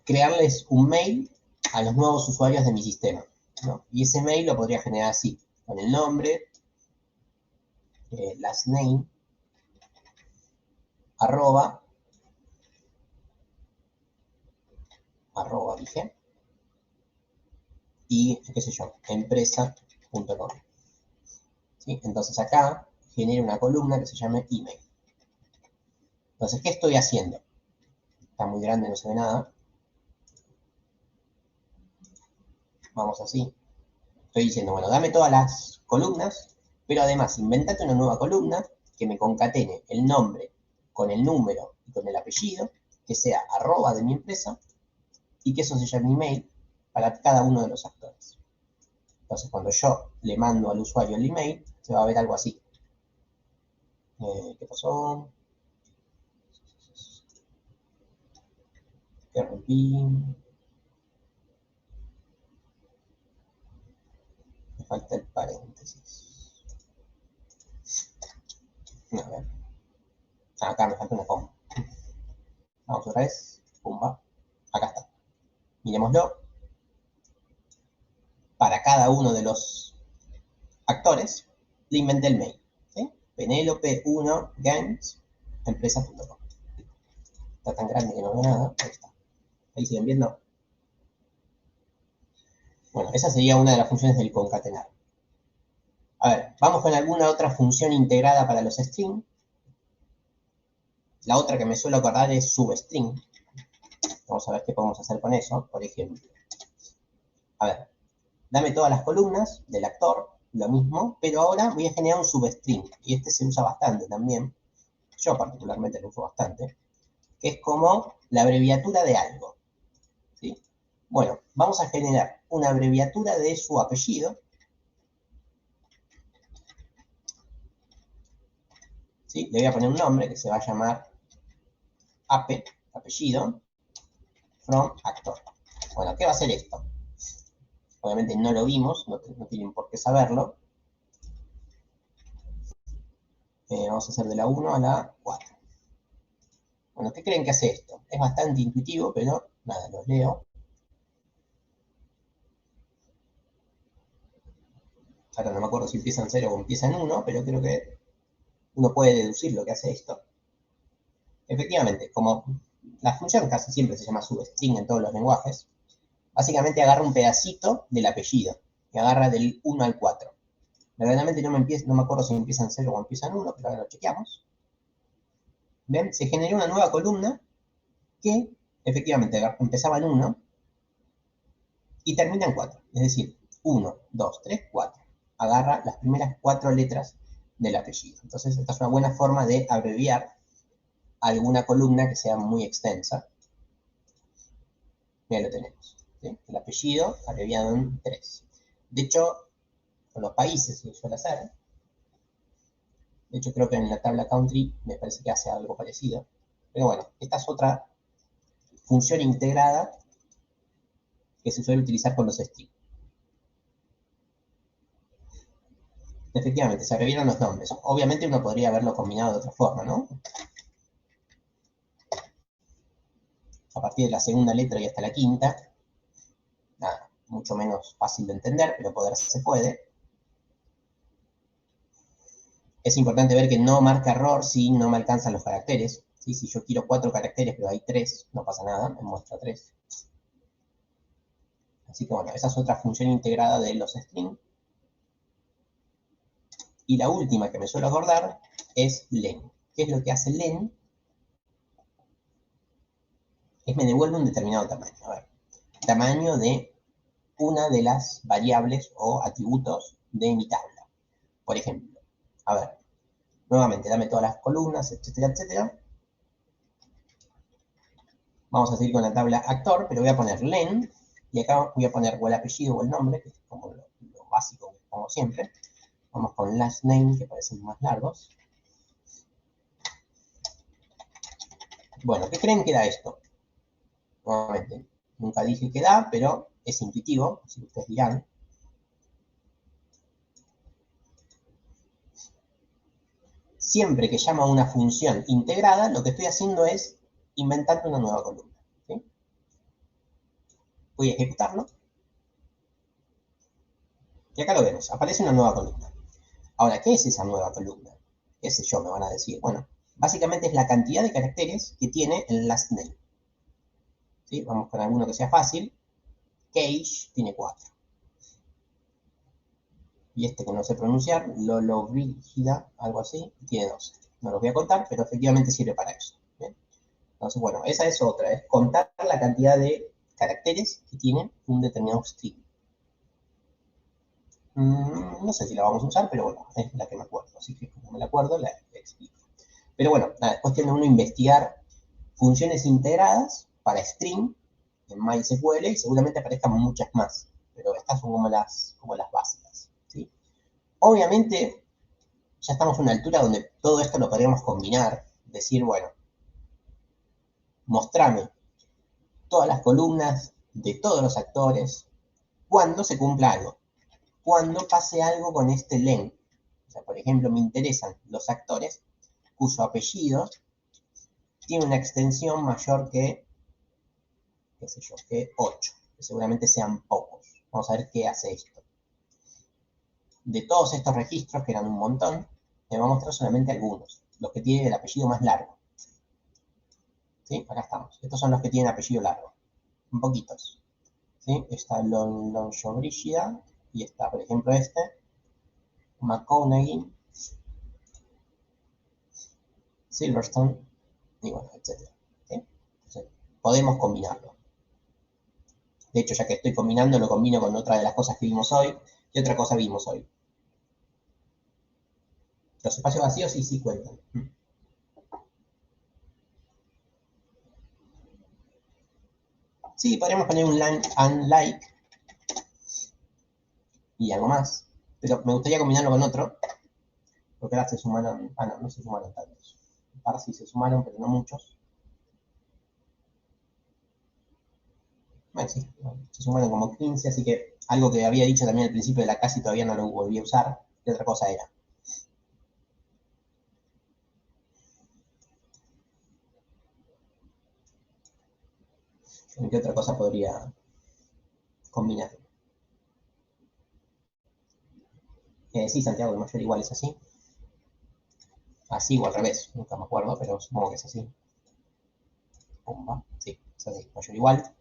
[SPEAKER 1] crearles un mail a los nuevos usuarios de mi sistema. ¿No? Y ese mail lo podría generar así, con el nombre, last name, arroba, dije, y qué sé yo, empresa.com. ¿Sí? Entonces acá genero una columna que se llame email. Entonces, ¿qué estoy haciendo? Está muy grande, no se ve nada. Vamos así. Estoy diciendo, bueno, dame todas las columnas, pero además, invéntate una nueva columna que me concatene el nombre con el número y con el apellido, que sea arroba de mi empresa, y que eso se llame email para cada uno de los actores. Entonces, cuando yo le mando al usuario el email, se va a ver algo así. ¿Qué pasó? ¿Qué rompí? Me falta el paréntesis. A ver. Acá me falta una coma. Vamos otra vez. Pumba. Acá está. Miremoslo. Para cada uno de los actores, le inventé el mail. ¿Sí? Penélope1 Games empresa.com. Está tan grande que no veo nada. Ahí está. Ahí siguen viendo. Bueno, esa sería una de las funciones del concatenar. A ver, vamos con alguna otra función integrada para los strings. La otra que me suelo acordar es substring. Vamos a ver qué podemos hacer con eso, por ejemplo. A ver, dame todas las columnas del actor, lo mismo, pero ahora voy a generar un substring. Y este se usa bastante también. yo particularmente lo uso bastante, que es como la abreviatura de algo, ¿sí? Bueno, vamos a generar una abreviatura de su apellido, ¿sí? Le voy a poner un nombre que se va a llamar ape, apellido, from actor. Bueno, ¿qué va a hacer esto? Obviamente no lo vimos, no tienen por qué saberlo. Vamos a hacer de la 1 a la 4. Bueno, ¿qué creen que hace esto? Es bastante intuitivo, pero nada, los leo. Ahora no me acuerdo si empieza en 0 o empieza en 1, pero creo que uno puede deducir lo que hace esto. Efectivamente, como la función casi siempre se llama substring en todos los lenguajes, básicamente agarra un pedacito del apellido, que agarra del 1 al 4. Verdaderamente no me acuerdo si empieza en 0 o empieza en 1, pero ahora lo chequeamos. ¿Ven? Se generó una nueva columna que efectivamente empezaba en 1 y termina en 4. Es decir, 1, 2, 3, 4. Agarra las primeras 4 letras del apellido. Entonces, esta es una buena forma de abreviar alguna columna que sea muy extensa. Ya lo tenemos, ¿sí? El apellido abreviado en 3. De hecho, con los países se suele hacer. De hecho, creo que en la tabla country me parece que hace algo parecido. Pero bueno, esta es otra función integrada que se suele utilizar con los strings. Efectivamente, se abreviaron los nombres. Obviamente uno podría haberlo combinado de otra forma, ¿no? A partir de la segunda letra y hasta la quinta. Nada, mucho menos fácil de entender, pero poder se puede. Es importante ver que no marca error si no me alcanzan los caracteres. ¿Sí? Si yo quiero 4 caracteres, pero hay 3, no pasa nada, me muestra 3. Así que bueno, esa es otra función integrada de los strings. Y la última que me suelo acordar es len. ¿Qué es lo que hace len? Es me devuelve un determinado tamaño. A ver, tamaño de una de las variables o atributos de mi tabla. Por ejemplo, a ver, nuevamente, dame todas las columnas, etcétera, etcétera. Vamos a seguir con la tabla actor, pero voy a poner len, y acá voy a poner o el apellido o el nombre, que es como lo básico que pongo siempre. Vamos con last name, que parecen más largos. Bueno, ¿qué creen que da esto? Nuevamente, nunca dije que da, pero es intuitivo, así que ustedes dirán. Siempre que llamo a una función integrada, lo que estoy haciendo es inventando una nueva columna. ¿Sí? Voy a ejecutarlo. Y acá lo vemos, aparece una nueva columna. Ahora, ¿qué es esa nueva columna? ¿Qué sé yo? Me van a decir. Bueno, básicamente es la cantidad de caracteres que tiene el last name. ¿Sí? Vamos con alguno que sea fácil. Cage tiene 4. Y este que no sé pronunciar, Lollobrigida, algo así, tiene 12. No los voy a contar, pero efectivamente sirve para eso. ¿Bien? Entonces, bueno, esa es otra, es contar la cantidad de caracteres que tiene un determinado string. No sé si la vamos a usar, pero bueno, es la que me acuerdo. Así que como me la acuerdo, la explico. Pero bueno, nada, es cuestión de uno investigar funciones integradas para string en MySQL y seguramente aparezcan muchas más. Pero estas son como las básicas. ¿Sí? Obviamente, ya estamos a una altura donde todo esto lo podríamos combinar. Decir, bueno, mostrame todas las columnas de todos los actores cuando se cumpla algo. Cuando pase algo con este len. O sea, por ejemplo, me interesan los actores cuyo apellido tiene una extensión mayor que, qué sé yo, que 8, que seguramente sean pocos. Vamos a ver qué hace esto. De todos estos registros, que eran un montón, me va a mostrar solamente algunos, los que tienen el apellido más largo. ¿Sí? Acá estamos. Estos son los que tienen apellido largo. Un poquitos. ¿Sí? Está Lollobrigida y está, por ejemplo, este, McConaughey, Silverstone, y bueno, etc. ¿Sí? Entonces, podemos combinarlo. De hecho, ya que estoy combinando, lo combino con otra de las cosas que vimos hoy. ¿Qué otra cosa vimos hoy? Los espacios vacíos sí cuentan. Sí, podríamos poner un unlike y algo más, pero me gustaría combinarlo con otro, porque ahora se sumaron, no se sumaron tantos. Ahora sí se sumaron, pero no muchos. Bueno, sí, se sumaron como 15, así que algo que había dicho también al principio de la clase y todavía no lo volví a usar. ¿Qué otra cosa era? ¿En qué otra cosa podría combinar? Sí, Santiago de mayor igual es así. Así o al revés, nunca me acuerdo, pero supongo que es así. Pumba, sí, es así, mayor igual.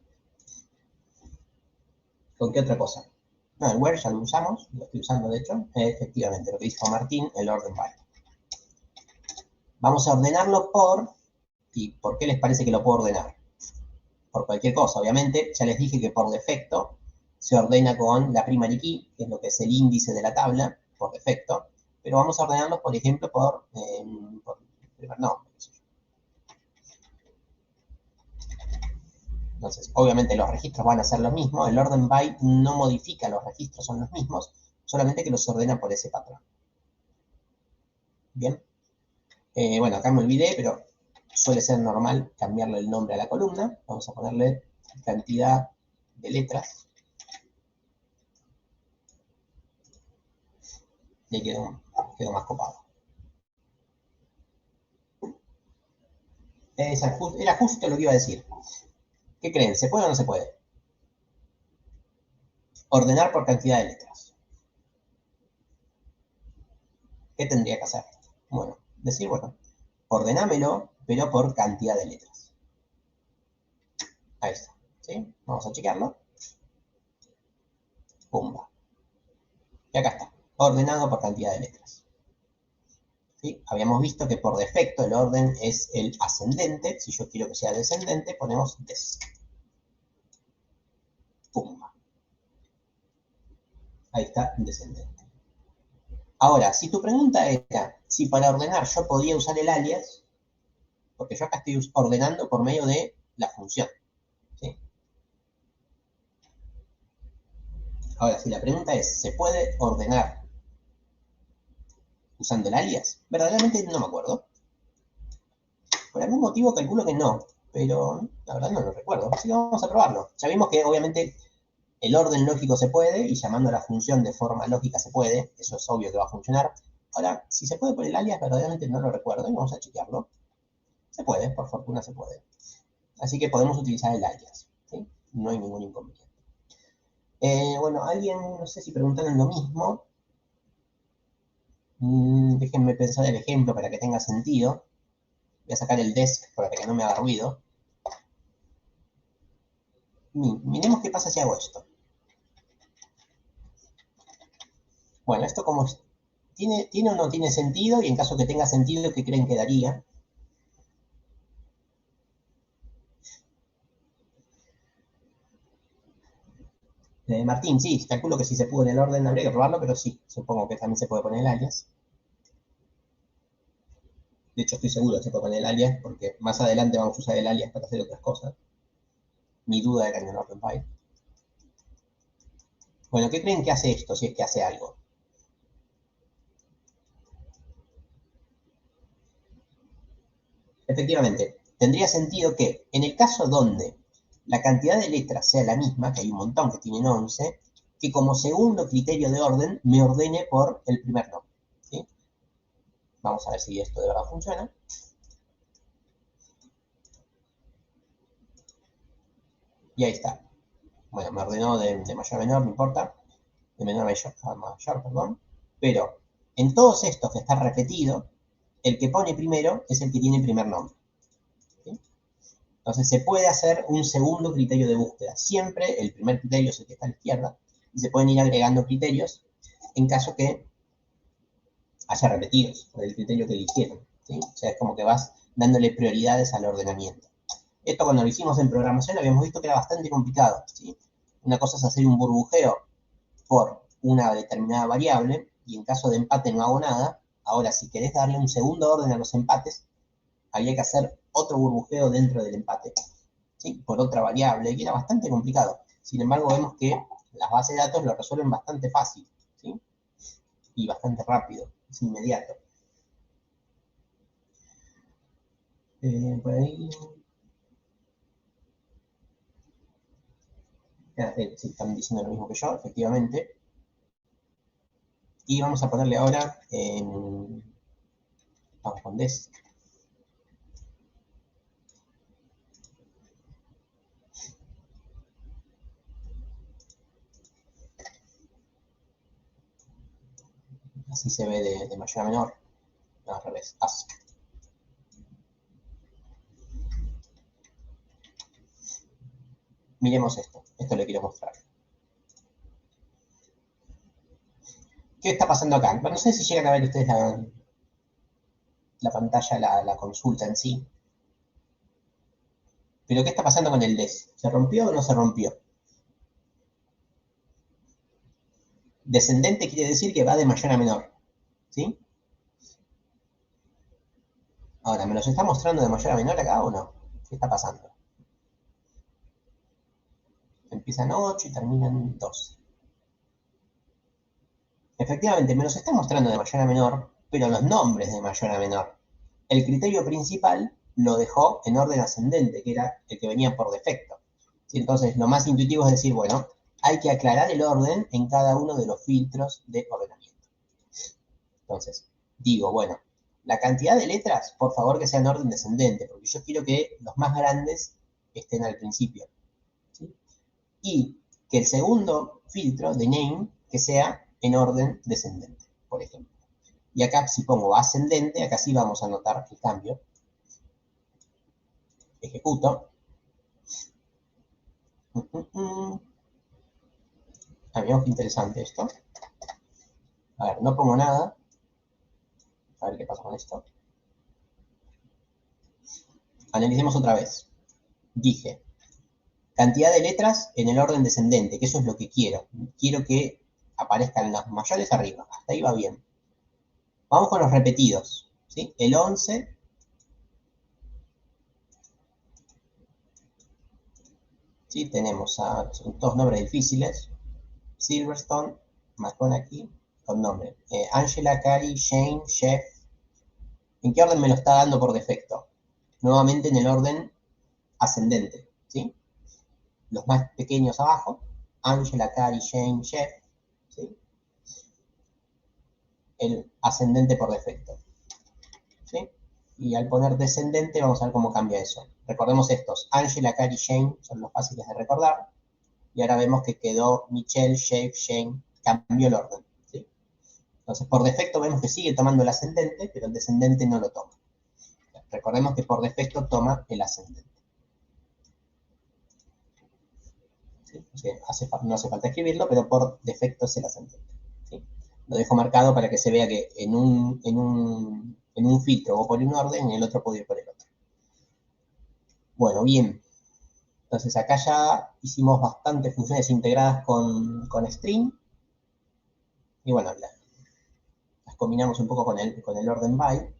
[SPEAKER 1] ¿Con qué otra cosa? No, el where ya lo usamos, lo estoy usando de hecho. Efectivamente, lo que dijo Martín, el orden by. Vamos a ordenarlo por, ¿y por qué les parece que lo puedo ordenar? Por cualquier cosa, obviamente. Ya les dije que por defecto se ordena con la primary key, que es lo que es el índice de la tabla, por defecto. Pero vamos a ordenarlos, por ejemplo, por primer nombre. Entonces, obviamente los registros van a ser lo mismo. El orden by no modifica los registros, son los mismos, solamente que los ordena por ese patrón. Bien. Bueno, acá me olvidé, pero suele ser normal cambiarle el nombre a la columna. Vamos a ponerle cantidad de letras. Y ahí quedó más copado. Era justo lo que iba a decir. ¿Qué creen? ¿Se puede o no se puede? Ordenar por cantidad de letras. ¿Qué tendría que hacer? Bueno, ordenámelo, pero por cantidad de letras. Ahí está. ¿Sí? Vamos a chequearlo. Pumba. Y acá está. Ordenado por cantidad de letras. ¿Sí? Habíamos visto que por defecto el orden es el ascendente. Si yo quiero que sea descendente, ponemos des. Pumba. Ahí está, descendente. Ahora, si tu pregunta era si para ordenar yo podía usar el alias, porque yo acá estoy ordenando por medio de la función. ¿Sí? Ahora, si la pregunta es, ¿se puede ordenar usando el alias? Verdaderamente no me acuerdo. Por algún motivo calculo que no, pero la verdad no lo recuerdo. Así que vamos a probarlo. Ya vimos que obviamente el orden lógico se puede y llamando a la función de forma lógica se puede. Eso es obvio que va a funcionar. Ahora, si se puede por el alias, verdaderamente no lo recuerdo y vamos a chequearlo. Se puede, por fortuna se puede. Así que podemos utilizar el alias. ¿Sí? No hay ningún inconveniente. Bueno, alguien, no sé si preguntaron lo mismo. Déjenme pensar el ejemplo para que tenga sentido. Voy a sacar el desk para que no me haga ruido. Miremos qué pasa si hago esto. Bueno, esto como tiene o no tiene sentido, y en caso que tenga sentido, ¿qué creen que daría? Martín, sí, calculo que si se pudo en el orden, habría que probarlo, pero sí, supongo que también se puede poner el alias. De hecho, estoy seguro que se puede poner el alias, porque más adelante vamos a usar el alias para hacer otras cosas. Mi duda era en el orden by. Bueno, ¿qué creen que hace esto, si es que hace algo? Efectivamente, tendría sentido que en el caso donde la cantidad de letras sea la misma, que hay un montón que tienen 11, que como segundo criterio de orden me ordene por el primer nombre. ¿Sí? Vamos a ver si esto de verdad funciona. Y ahí está. Bueno, me ordenó de mayor a menor, no importa. De menor a mayor, perdón. Pero en todos estos que está repetido, el que pone primero es el que tiene el primer nombre. ¿Sí? Entonces se puede hacer un segundo criterio de búsqueda. Siempre el primer criterio es el que está a la izquierda y se pueden ir agregando criterios en caso que haya repetidos por el criterio que eligieron. ¿Sí? O sea, es como que vas dándole prioridades al ordenamiento. Esto cuando lo hicimos en programación habíamos visto que era bastante complicado. ¿Sí? Una cosa es hacer un burbujeo por una determinada variable y en caso de empate no hago nada. Ahora, si querés darle un segundo orden a los empates, habría que hacer otro burbujeo dentro del empate. ¿sí? Por otra variable, que era bastante complicado. Sin embargo, vemos que las bases de datos lo resuelven bastante fácil, ¿sí? Y bastante rápido, es inmediato. Por ahí... Sí, están diciendo lo mismo que yo, efectivamente. Y vamos a ponerle ahora vamos con desc. Así se ve de mayor a menor. No, al revés, ask. Miremos esto. Esto le quiero mostrar. ¿Qué está pasando acá? Bueno, no sé si llegan a ver ustedes la pantalla, la consulta en sí. Pero ¿qué está pasando con el des? ¿Se rompió o no se rompió? Descendente quiere decir que va de mayor a menor. ¿Sí? Ahora, ¿me los está mostrando de mayor a menor acá o no? ¿Qué está pasando? Empiezan 8 y terminan 12. Efectivamente, me los está mostrando de mayor a menor, pero los nombres de mayor a menor. El criterio principal lo dejó en orden ascendente, que era el que venía por defecto. ¿Sí? Entonces, lo más intuitivo es decir, bueno, hay que aclarar el orden en cada uno de los filtros de ordenamiento. Entonces, digo, bueno, la cantidad de letras, por favor que sea en orden descendente, porque yo quiero que los más grandes estén al principio. ¿Sí? Y que el segundo filtro de name, que sea en orden descendente, por ejemplo. Y acá si pongo ascendente, acá sí vamos a notar el cambio. Ejecuto. Veamos qué interesante esto. A ver, no pongo nada. A ver qué pasa con esto. Analicemos otra vez. Dije, cantidad de letras en el orden descendente, que eso es lo que quiero. Quiero que aparezcan las mayores arriba. Hasta ahí va bien. Vamos con los repetidos. ¿Sí? El 11. ¿Sí? Tenemos son todos nombres difíciles. Silverstone, McConaughey, con nombre. Angela, Carrie, Shane, Jeff. ¿En qué orden me lo está dando por defecto? Nuevamente en el orden ascendente. ¿Sí? Los más pequeños abajo. Angela, Carrie, Shane, Jeff. ¿Sí? El ascendente por defecto. ¿Sí? Y al poner descendente vamos a ver cómo cambia eso. Recordemos estos. Angela, Carrie, Shane son los fáciles de recordar. Y ahora vemos que quedó Michelle, Jeff, Shane. Cambió el orden. ¿Sí? Entonces, por defecto vemos que sigue tomando el ascendente, pero el descendente no lo toma. Recordemos que por defecto toma el ascendente. ¿Sí? O sea, no hace falta escribirlo, pero por defecto es el ascendente. ¿Sí? Lo dejo marcado para que se vea que en un filtro o por un orden y en el otro puedo ir por el otro. Bueno, bien. Entonces acá ya hicimos bastantes funciones integradas con string. Y bueno, las combinamos un poco con el orden by.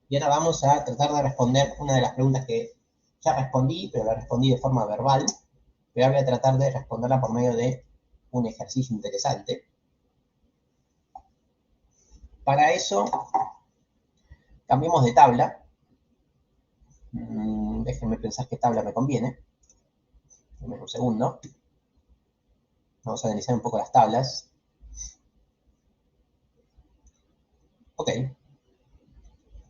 [SPEAKER 1] Y ahora vamos a tratar de responder una de las preguntas que ya respondí, pero la respondí de forma verbal. Pero ahora voy a tratar de responderla por medio de un ejercicio interesante. Para eso, cambiemos de tabla. Déjenme pensar qué tabla me conviene. Denme un segundo. Vamos a analizar un poco las tablas. Ok.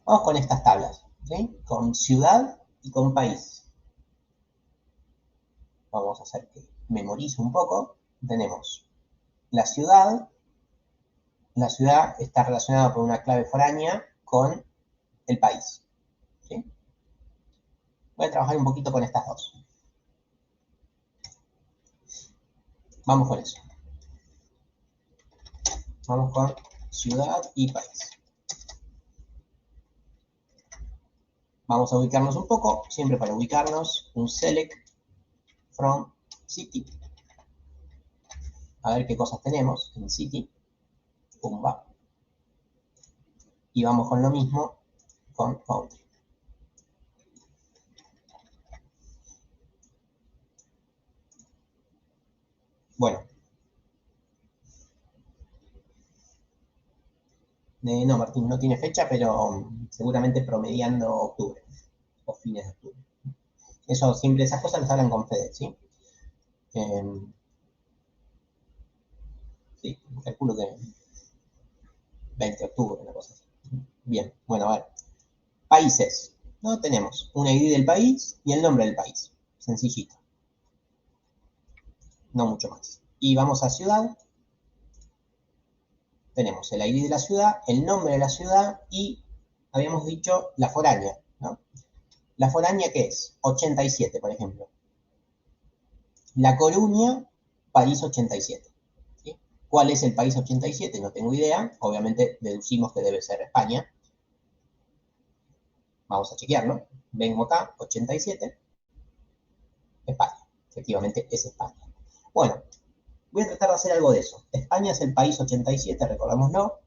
[SPEAKER 1] Vamos con estas tablas. ¿Sí? Con ciudad y con país. Vamos a hacer que memorice un poco. Tenemos la ciudad. La ciudad está relacionada por una clave foránea con el país. ¿Sí? Voy a trabajar un poquito con estas dos. Vamos con eso. Vamos con ciudad y país. Vamos a ubicarnos un poco. Siempre para ubicarnos, un select from city. A ver qué cosas tenemos en city. Pumba. Y vamos con lo mismo con country. Bueno. No, Martín, no tiene fecha, pero seguramente promediando octubre o fines de octubre. Eso siempre, esas cosas las hablan con Fede, ¿sí? Sí, calculo que 20 de octubre, una cosa así. Bien, bueno, a ver. Países. No tenemos una ID del país y el nombre del país. Sencillito. No mucho más. Y vamos a ciudad. Tenemos el ID de la ciudad, el nombre de la ciudad y habíamos dicho la foránea, ¿no? La foránea, ¿qué es? 87, por ejemplo. La Coruña, país 87. ¿Sí? ¿Cuál es el país 87? No tengo idea. Obviamente deducimos que debe ser España. Vamos a chequearlo. Vengo acá, 87. España. Efectivamente es España. Bueno, voy a tratar de hacer algo de eso. España es el país 87, recordémoslo.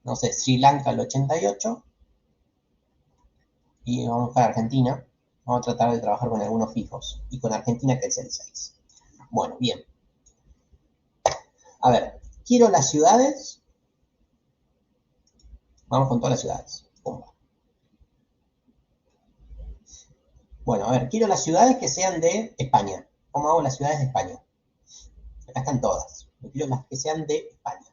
[SPEAKER 1] No sé, Sri Lanka el 88. Y vamos a buscar Argentina. Vamos a tratar de trabajar con algunos fijos. Y con Argentina, que es el 6. Bueno, bien. A ver, quiero las ciudades. Vamos con todas las ciudades. Pumba. Bueno, a ver, quiero las ciudades que sean de España. ¿Cómo hago las ciudades de España? Acá están todas. Yo quiero las que sean de España.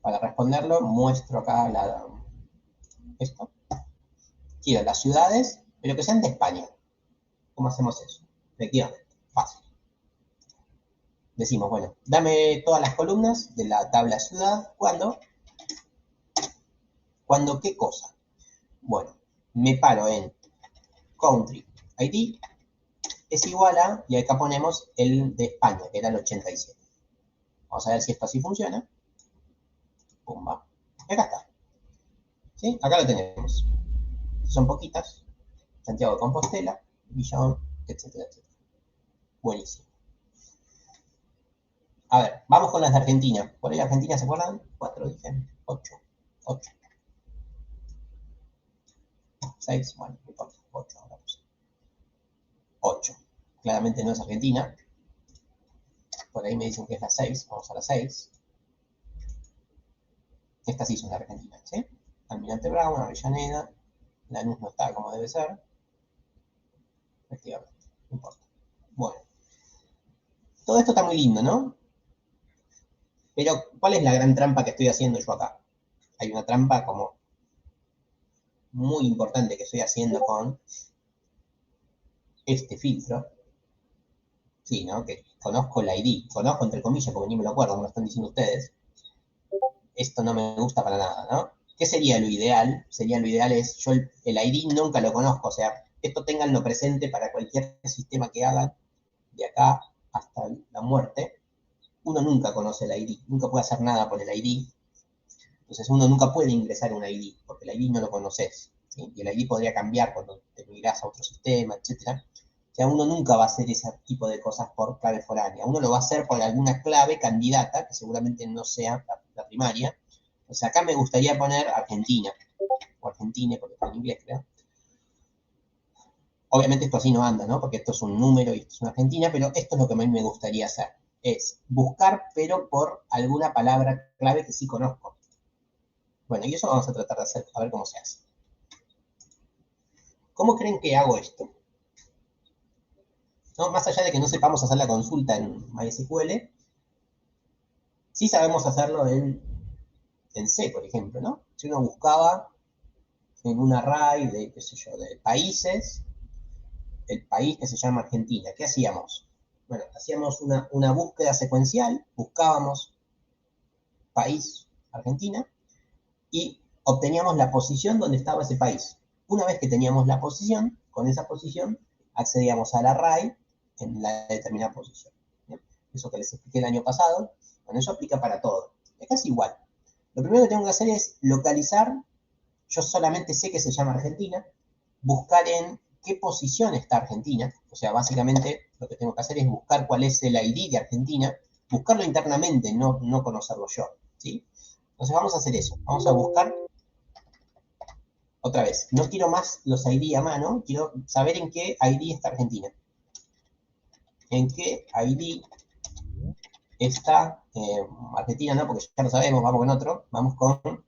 [SPEAKER 1] Para responderlo, muestro acá esto. Quiero las ciudades, pero que sean de España. ¿Cómo hacemos eso? Efectivamente, fácil. Decimos, bueno, dame todas las columnas de la tabla ciudad. ¿Cuándo? ¿Cuándo qué cosa? Bueno, me paro en country ID es igual a, y acá ponemos el de España, que era el 87. Vamos a ver si esto así funciona. Pumba. Acá está. ¿Sí? Acá lo tenemos. Son poquitas. Santiago de Compostela, Villón, etcétera, etcétera. Buenísimo. A ver, vamos con las de Argentina. ¿Por ahí Argentina se acuerdan? 4, dije. 8. 8. 6, bueno, no importa. 8 ahora. 8. Claramente no es Argentina. Por ahí me dicen que es la 6. Vamos a la 6. Esta sí son de Argentina, ¿sí? Almirante Brown, Avellaneda. Lanús no está como debe ser. Efectivamente, no importa. Bueno, todo esto está muy lindo, ¿no? Pero, ¿cuál es la gran trampa que estoy haciendo yo acá? Hay una trampa como muy importante que estoy haciendo con este filtro. Sí, ¿no? Que conozco la ID. Conozco entre comillas porque ni me lo acuerdo, me lo están diciendo ustedes. Esto no me gusta para nada, ¿no? ¿Qué sería lo ideal? Sería lo ideal es, yo el ID nunca lo conozco, o sea, esto tenganlo presente para cualquier sistema que hagan de acá hasta la muerte. Uno nunca conoce el ID, nunca puede hacer nada por el ID. Entonces uno nunca puede ingresar un ID, porque el ID no lo conoces. ¿Sí? Y el ID podría cambiar cuando te migrás a otro sistema, etc. O sea, uno nunca va a hacer ese tipo de cosas por clave foránea. Uno lo va a hacer por alguna clave candidata, que seguramente no sea la primaria. O sea, acá me gustaría poner Argentina, o Argentine, porque está en inglés, creo. Obviamente esto así no anda, ¿no? Porque esto es un número y esto es una Argentina, pero esto es lo que a mí me gustaría hacer. Es buscar, pero por alguna palabra clave que sí conozco. Bueno, y eso vamos a tratar de hacer, a ver cómo se hace. ¿Cómo creen que hago esto? ¿No? Más allá de que no sepamos hacer la consulta en MySQL, sí sabemos hacerlo en C, por ejemplo, ¿no? Si uno buscaba en un array de, qué sé yo, de países, el país que se llama Argentina, ¿qué hacíamos? Bueno, hacíamos una búsqueda secuencial, buscábamos país Argentina y obteníamos la posición donde estaba ese país. Una vez que teníamos la posición, con esa posición accedíamos al array en la determinada posición. ¿Bien? Eso que les expliqué el año pasado, bueno, eso aplica para todo. Acá es igual. Lo primero que tengo que hacer es localizar, yo solamente sé que se llama Argentina, buscar en qué posición está Argentina, o sea, básicamente lo que tengo que hacer es buscar cuál es el ID de Argentina, buscarlo internamente, no conocerlo yo, ¿sí? Entonces vamos a hacer eso. Vamos a buscar, otra vez, no quiero más los ID a mano, quiero saber en qué ID está Argentina. En qué ID está Argentina, no, porque ya lo sabemos, vamos con otro. Vamos con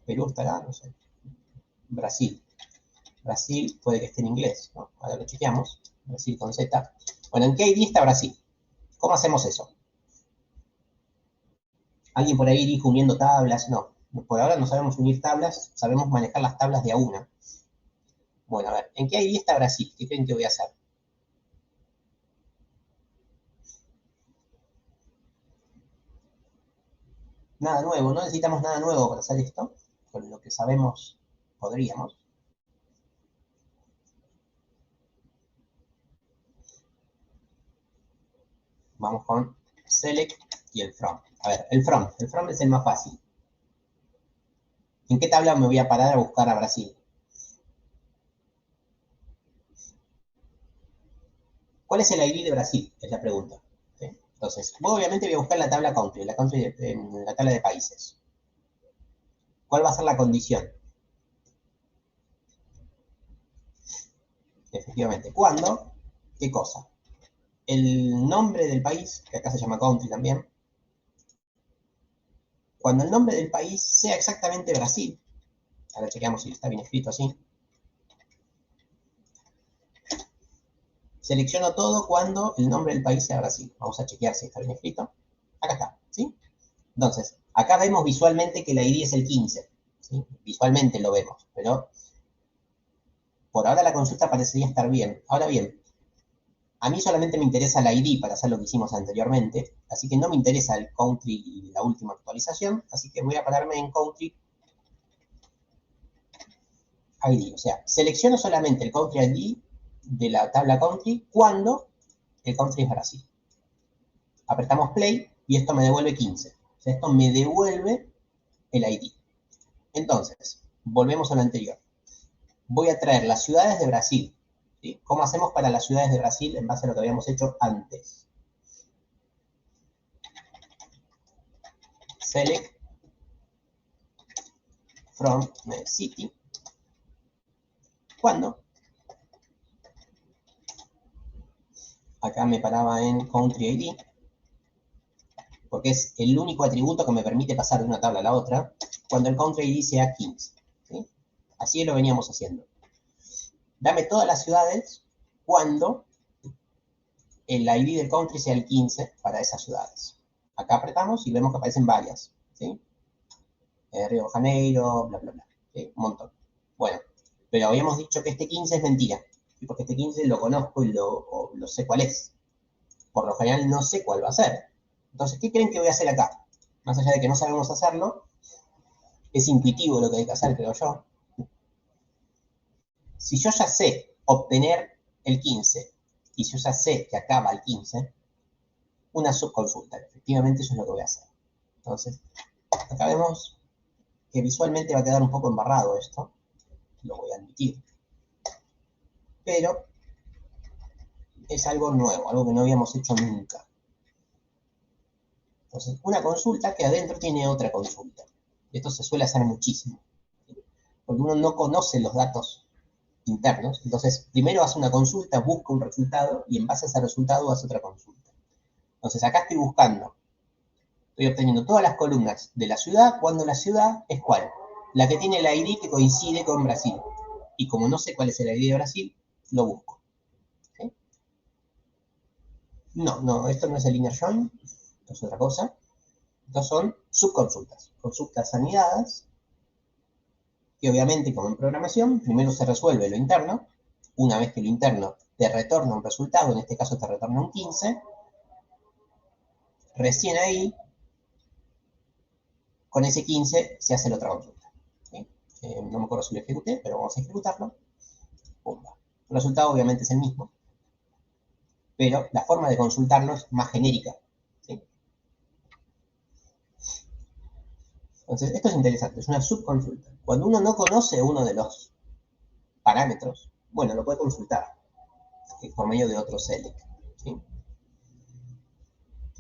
[SPEAKER 1] Perú, estará, no sé. Brasil. Brasil puede que esté en inglés, ¿no? Ahora lo chequeamos. Brasil con Z. Bueno, ¿en qué ID está Brasil? ¿Cómo hacemos eso? Alguien por ahí dijo uniendo tablas. No, por ahora no sabemos unir tablas, sabemos manejar las tablas de a una. Bueno, a ver, ¿en qué ID está Brasil? ¿Qué creen que voy a hacer? Nada nuevo, no necesitamos nada nuevo para hacer esto. Con lo que sabemos, podríamos. Vamos con select y el from. A ver, el from es el más fácil. ¿En qué tabla me voy a parar a buscar a Brasil? ¿Cuál es el ID de Brasil? Es la pregunta. ¿Sí? Entonces, obviamente voy a buscar la tabla country, en la tabla de países. ¿Cuál va a ser la condición? Efectivamente, ¿cuándo? ¿Qué cosa? El nombre del país, que acá se llama country también, cuando el nombre del país sea exactamente Brasil, ahora chequeamos si está bien escrito así, selecciono todo cuando el nombre del país sea Brasil. Vamos a chequear si está bien escrito. Acá está, ¿sí? Entonces, acá vemos visualmente que la ID es el 15, ¿sí? Visualmente lo vemos, pero por ahora la consulta parecería estar bien. Ahora bien, a mí solamente me interesa la ID para hacer lo que hicimos anteriormente, así que no me interesa el country y la última actualización, así que voy a pararme en country ID. O sea, selecciono solamente el country ID de la tabla country cuando el country es Brasil. Apretamos play y esto me devuelve 15. O sea, esto me devuelve el ID. Entonces, volvemos a lo anterior. Voy a traer las ciudades de Brasil. ¿Sí? ¿Cómo hacemos para las ciudades de Brasil en base a lo que habíamos hecho antes? Select from city. ¿Cuándo? Acá me paraba en country ID, porque es el único atributo que me permite pasar de una tabla a la otra, cuando el country ID sea 15. ¿Sí? Así lo veníamos haciendo. Dame todas las ciudades cuando el ID del country sea el 15 para esas ciudades. Acá apretamos y vemos que aparecen varias. ¿Sí? Río de Janeiro, bla, bla, bla. ¿Sí? Un montón. Bueno, pero habíamos dicho que este 15 es mentira, ¿sí? Porque este 15 lo conozco y lo sé cuál es. Por lo general no sé cuál va a ser. Entonces, ¿qué creen que voy a hacer acá? Más allá de que no sabemos hacerlo, es intuitivo lo que hay que hacer, creo yo. Si yo ya sé obtener el 15 y si yo ya sé que acaba el 15, una subconsulta. Efectivamente, eso es lo que voy a hacer. Entonces, acá vemos que visualmente va a quedar un poco embarrado esto, lo voy a admitir. Pero es algo nuevo, algo que no habíamos hecho nunca. Entonces, una consulta que adentro tiene otra consulta. Esto se suele hacer muchísimo, porque uno no conoce los datos internos. Entonces, primero hace una consulta, busca un resultado y en base a ese resultado hace otra consulta. Entonces, acá estoy buscando, estoy obteniendo todas las columnas de la ciudad, cuando la ciudad es cuál. La que tiene el ID que coincide con Brasil. Y como no sé cuál es el ID de Brasil, lo busco. ¿Sí? No, esto no es el inner join, esto es otra cosa. Estos son subconsultas, consultas anidadas, que obviamente, como en programación, primero se resuelve lo interno. Una vez que lo interno te retorna un resultado, en este caso te retorna un 15, recién ahí, con ese 15 se hace la otra consulta. ¿Sí? No me acuerdo si lo ejecuté, pero vamos a ejecutarlo. Pumba. El resultado obviamente es el mismo, pero la forma de consultarlo es más genérica. ¿Sí? Entonces, esto es interesante, es una subconsulta. Cuando uno no conoce uno de los parámetros, bueno, lo puede consultar por medio de otro select. ¿Sí?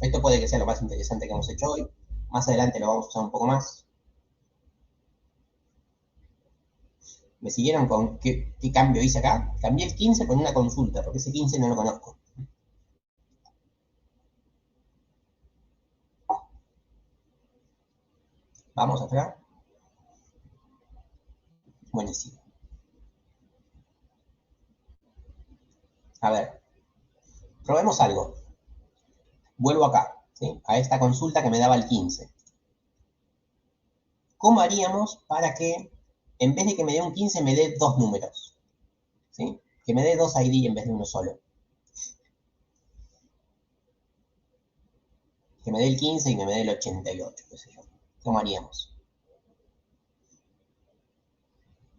[SPEAKER 1] Esto puede que sea lo más interesante que hemos hecho hoy. Más adelante lo vamos a usar un poco más. ¿Me siguieron con qué cambio hice acá? Cambié el 15 por una consulta, porque ese 15 no lo conozco. Vamos acá. Buenísimo. A ver, probemos algo. Vuelvo acá, ¿sí? A esta consulta que me daba el 15. ¿Cómo haríamos para que, en vez de que me dé un 15, me dé dos números? ¿Sí? Que me dé dos ID en vez de uno solo. Que me dé el 15 y que me dé el 88, qué sé yo. ¿Cómo haríamos?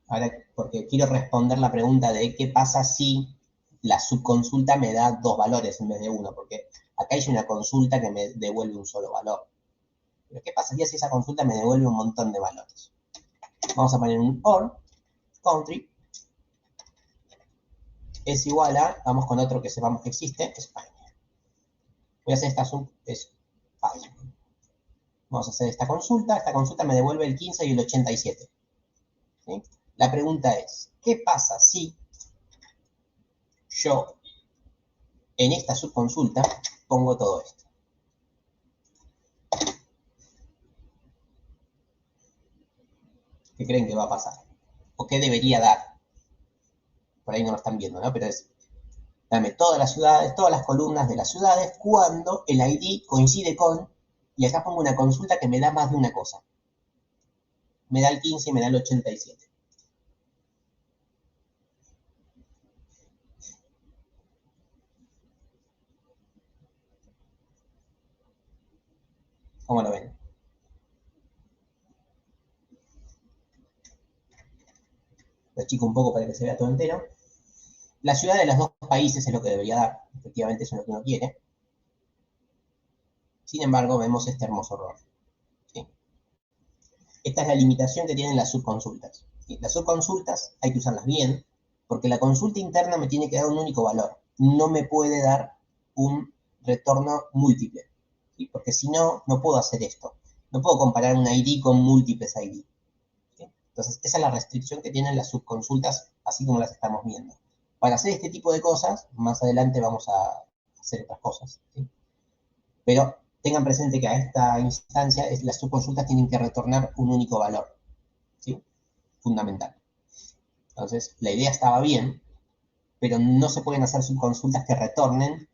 [SPEAKER 1] Ahora, porque quiero responder la pregunta de qué pasa si la subconsulta me da dos valores en vez de uno, porque acá hay una consulta que me devuelve un solo valor. Pero ¿qué pasaría si esa consulta me devuelve un montón de valores? Vamos a poner un OR, country, es igual a, vamos con otro que sepamos que existe, España. Voy a hacer esta sub, España. Vamos a hacer esta consulta me devuelve el 15 y el 87. ¿Sí? La pregunta es, ¿qué pasa si yo en esta subconsulta pongo todo esto? ¿Qué creen que va a pasar? ¿O qué debería dar? Por ahí no lo están viendo, ¿no? Pero es, dame todas las ciudades, todas las columnas de las ciudades, cuando el ID coincide con, y acá pongo una consulta que me da más de una cosa. Me da el 15 y me da el 87. ¿Cómo lo ven? Lo achico un poco para que se vea todo entero. La ciudad de los dos países es lo que debería dar. Efectivamente, eso es lo que uno quiere. Sin embargo, vemos este hermoso error. ¿Sí? Esta es la limitación que tienen las subconsultas. ¿Sí? Las subconsultas hay que usarlas bien, porque la consulta interna me tiene que dar un único valor. No me puede dar un retorno múltiple. ¿Sí? Porque si no, no puedo hacer esto. No puedo comparar un ID con múltiples ID. ¿Sí? Entonces, esa es la restricción que tienen las subconsultas, así como las estamos viendo. Para hacer este tipo de cosas, más adelante vamos a hacer otras cosas. ¿Sí? Pero tengan presente que a esta instancia las subconsultas tienen que retornar un único valor. ¿Sí? Fundamental. Entonces, la idea estaba bien, pero no se pueden hacer subconsultas que retornen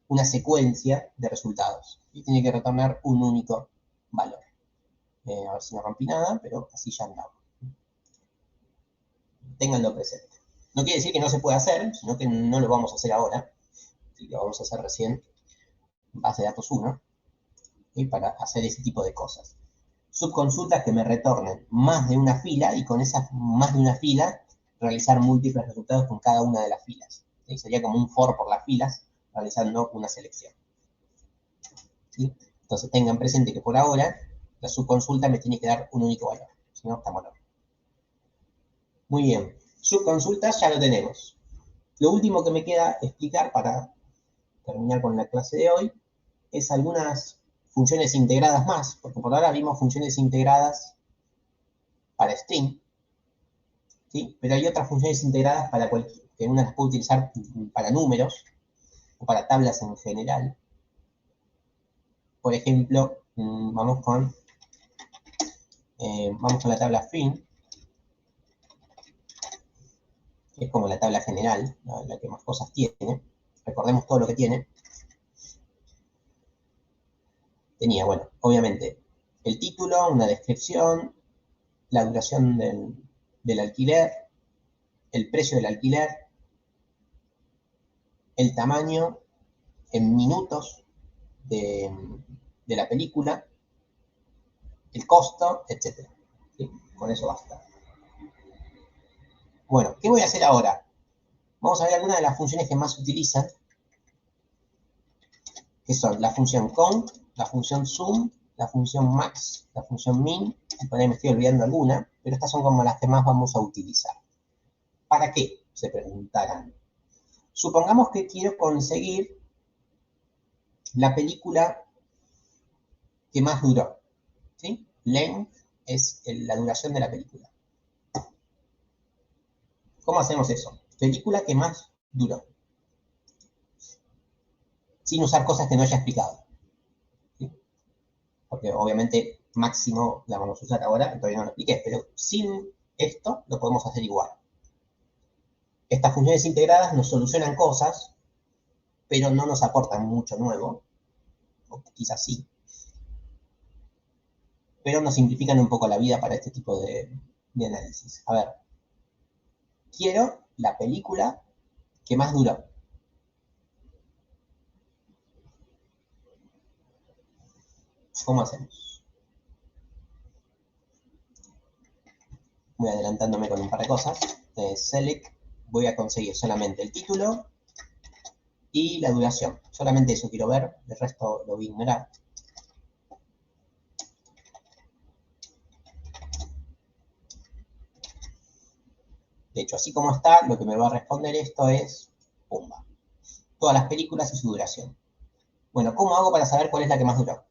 [SPEAKER 1] una secuencia de resultados. Y tiene que retornar un único valor. A ver si no rompí nada, pero así ya andaba. Ténganlo presente. No quiere decir que no se pueda hacer, sino que no lo vamos a hacer ahora. Así que lo vamos a hacer recién en base de datos 1, ¿sí? Para hacer ese tipo de cosas. Subconsultas que me retornen más de una fila y con esas más de una fila realizar múltiples resultados con cada una de las filas. ¿Sí? Sería como un for por las filas, realizando una selección. ¿Sí? Entonces tengan presente que por ahora la subconsulta me tiene que dar un único valor, si no estamos locos. Muy bien, subconsultas ya lo tenemos. Lo último que me queda explicar para terminar con la clase de hoy es algunas funciones integradas más, porque por ahora vimos funciones integradas para string, ¿sí? Pero hay otras funciones integradas para cualquier, que una las puedo utilizar para números o para tablas en general. Por ejemplo, vamos con la tabla fin, que es como la tabla general, la que más cosas tiene. Recordemos todo lo que tiene. Tenía, bueno, obviamente, el título, una descripción, la duración del alquiler, el precio del alquiler, el tamaño en minutos de la película, el costo, etc. ¿Sí? Con eso basta. Bueno, ¿qué voy a hacer ahora? Vamos a ver algunas de las funciones que más se utilizan, que son la función count, la función sum, la función max, la función min, por ahí me estoy olvidando alguna, pero estas son como las que más vamos a utilizar. ¿Para qué? Se preguntarán. Supongamos que quiero conseguir la película que más duró, ¿sí? Length es la duración de la película. ¿Cómo hacemos eso? Película que más duró. Sin usar cosas que no haya explicado, ¿sí? Porque obviamente máximo la vamos a usar ahora, todavía no lo expliqué, pero sin esto lo podemos hacer igual. Estas funciones integradas nos solucionan cosas, pero no nos aportan mucho nuevo, o quizás sí, pero nos simplifican un poco la vida para este tipo de análisis. A ver, quiero la película que más duró. ¿Cómo hacemos? Voy adelantándome con un par de cosas. Select, voy a conseguir solamente el título y la duración. Solamente eso quiero ver, el resto lo voy a ignorar. De hecho, así como está, lo que me va a responder esto es, pumba, todas las películas y su duración. Bueno, ¿cómo hago para saber cuál es la que más duró?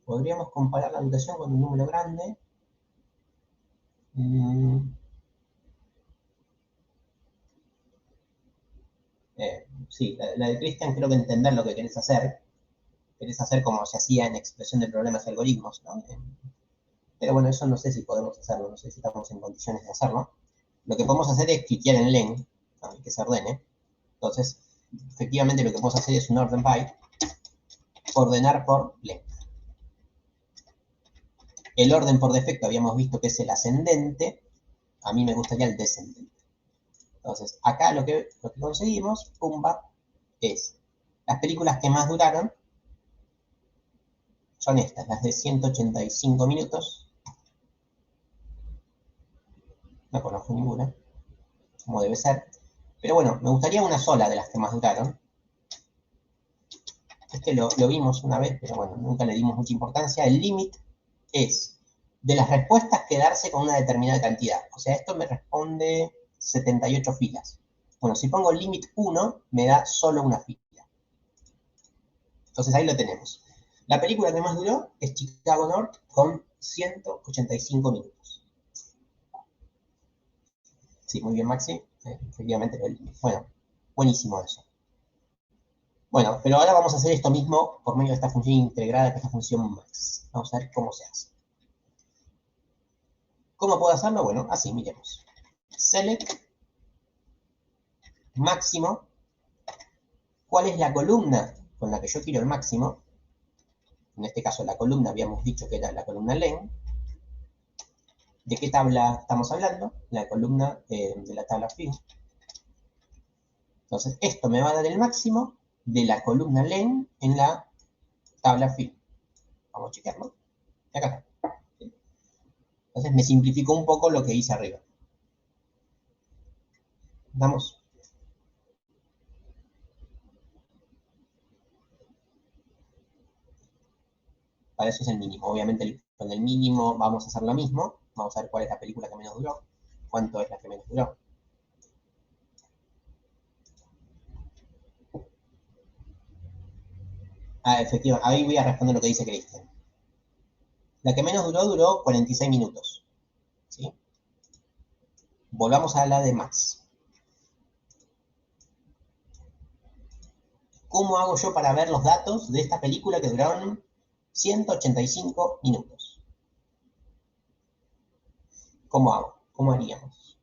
[SPEAKER 1] Podríamos comparar la duración con un número grande. Sí, la de Christian creo que entender lo que querés hacer. Querés hacer como se hacía en expresión de problemas y algoritmos, ¿no? Pero bueno, eso no sé si podemos hacerlo, no sé si estamos en condiciones de hacerlo. Lo que podemos hacer es cliquear en len, ¿no? Y que se ordene. Entonces, efectivamente lo que podemos hacer es un orden by, ordenar por len. El orden por defecto habíamos visto que es el ascendente, a mí me gustaría el descendente. Entonces, acá lo que conseguimos, pumba, es las películas que más duraron son estas, las de 185 minutos. No conozco ninguna, como debe ser. Pero bueno, me gustaría una sola de las que más duraron. Este lo vimos una vez, pero bueno, nunca le dimos mucha importancia. El límite es de las respuestas quedarse con una determinada cantidad. O sea, esto me responde 78 filas. Bueno, si pongo límite 1, me da solo una fila. Entonces ahí lo tenemos. La película que más duró es Chicago North con 185 minutos. Sí, muy bien, Maxi. Efectivamente, bueno, buenísimo eso. Bueno, pero ahora vamos a hacer esto mismo por medio de esta función integrada, que es la función max. Vamos a ver cómo se hace. ¿Cómo puedo hacerlo? Bueno, así, miremos. Select máximo. ¿Cuál es la columna con la que yo quiero el máximo? En este caso, la columna habíamos dicho que era la columna len. ¿De qué tabla estamos hablando? La columna de la tabla fill. Entonces, esto me va a dar el máximo de la columna len en la tabla fill. Vamos a chequearlo. Y acá está. Entonces, me simplificó un poco lo que hice arriba. Vamos. Para eso es el mínimo. Obviamente, con el mínimo vamos a hacer lo mismo. Vamos a ver cuál es la película que menos duró. Cuánto es la que menos duró. Efectivamente, ahí voy a responder lo que dice Cristian. La que menos duró 46 minutos. ¿Sí? Volvamos a la de Max. ¿Cómo hago yo para ver los datos de esta película que duraron 185 minutos? ¿Cómo hago? ¿Cómo haríamos?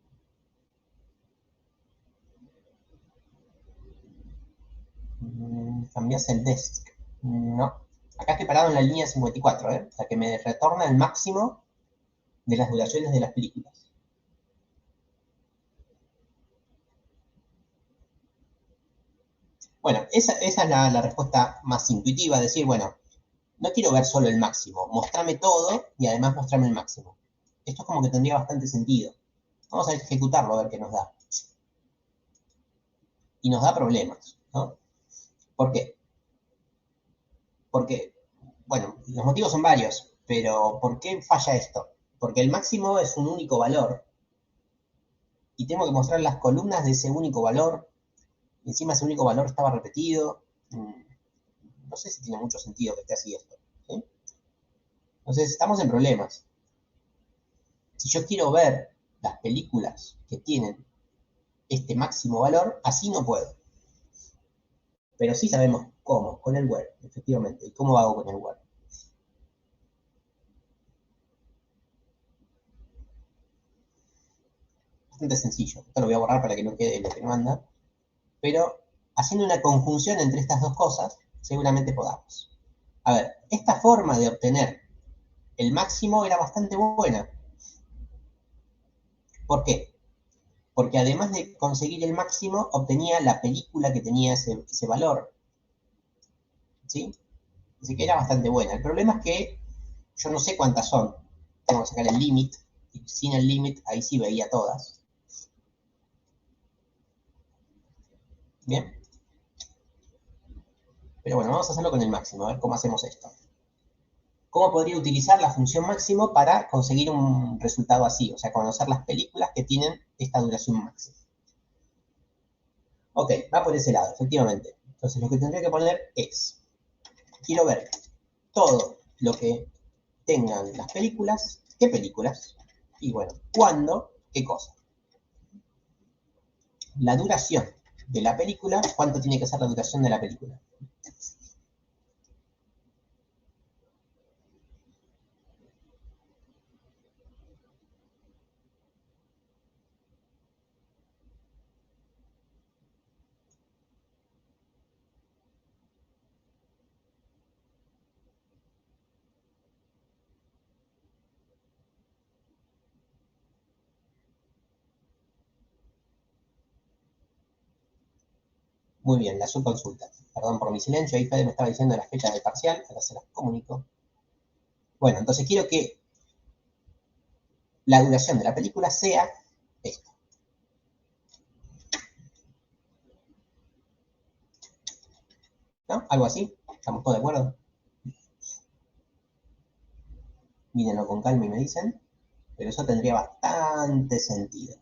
[SPEAKER 1] ¿Cambias el desk? No. Acá estoy parado en la línea 54, ¿eh? O sea que me retorna el máximo de las duraciones de las películas. Bueno, esa es la respuesta más intuitiva, decir, bueno, no quiero ver solo el máximo, mostrame todo y además mostrame el máximo. Esto es como que tendría bastante sentido. Vamos a ejecutarlo a ver qué nos da. Y nos da problemas, ¿no? ¿Por qué? Porque, bueno, los motivos son varios, pero ¿por qué falla esto? Porque el máximo es un único valor y tengo que mostrar las columnas de ese único valor, y encima ese único valor estaba repetido. No sé si tiene mucho sentido que esté así esto, ¿sí? Entonces, estamos en problemas. Si yo quiero ver las películas que tienen este máximo valor, así no puedo. Pero sí sabemos cómo, con el where, efectivamente. ¿Y cómo hago con el where? Bastante sencillo. Esto lo voy a borrar para que no quede lo que no anda. Pero haciendo una conjunción entre estas dos cosas, seguramente podamos. A ver, esta forma de obtener el máximo era bastante buena. ¿Por qué? Porque además de conseguir el máximo, obtenía la película que tenía ese valor. ¿Sí? Así que era bastante buena. El problema es que yo no sé cuántas son. Tengo que sacar el límite. Y sin el límite, ahí sí veía todas. Bien. Pero bueno, vamos a hacerlo con el máximo. A ver cómo hacemos esto. ¿Cómo podría utilizar la función máximo para conseguir un resultado así? O sea, conocer las películas que tienen esta duración máxima. Ok, va por ese lado, efectivamente. Entonces lo que tendría que poner es, quiero ver todo lo que tengan las películas, ¿qué películas? Y bueno, ¿cuándo? ¿Qué cosa? La duración de la película, ¿cuánto tiene que ser la duración de la película? Muy bien, la subconsulta. Perdón por mi silencio, ahí Fede me estaba diciendo las fechas del parcial, ahora se las comunico. Bueno, entonces quiero que la duración de la película sea esto. ¿No? Algo así. ¿Estamos todos de acuerdo? Mírenlo con calma y me dicen. Pero eso tendría bastante sentido.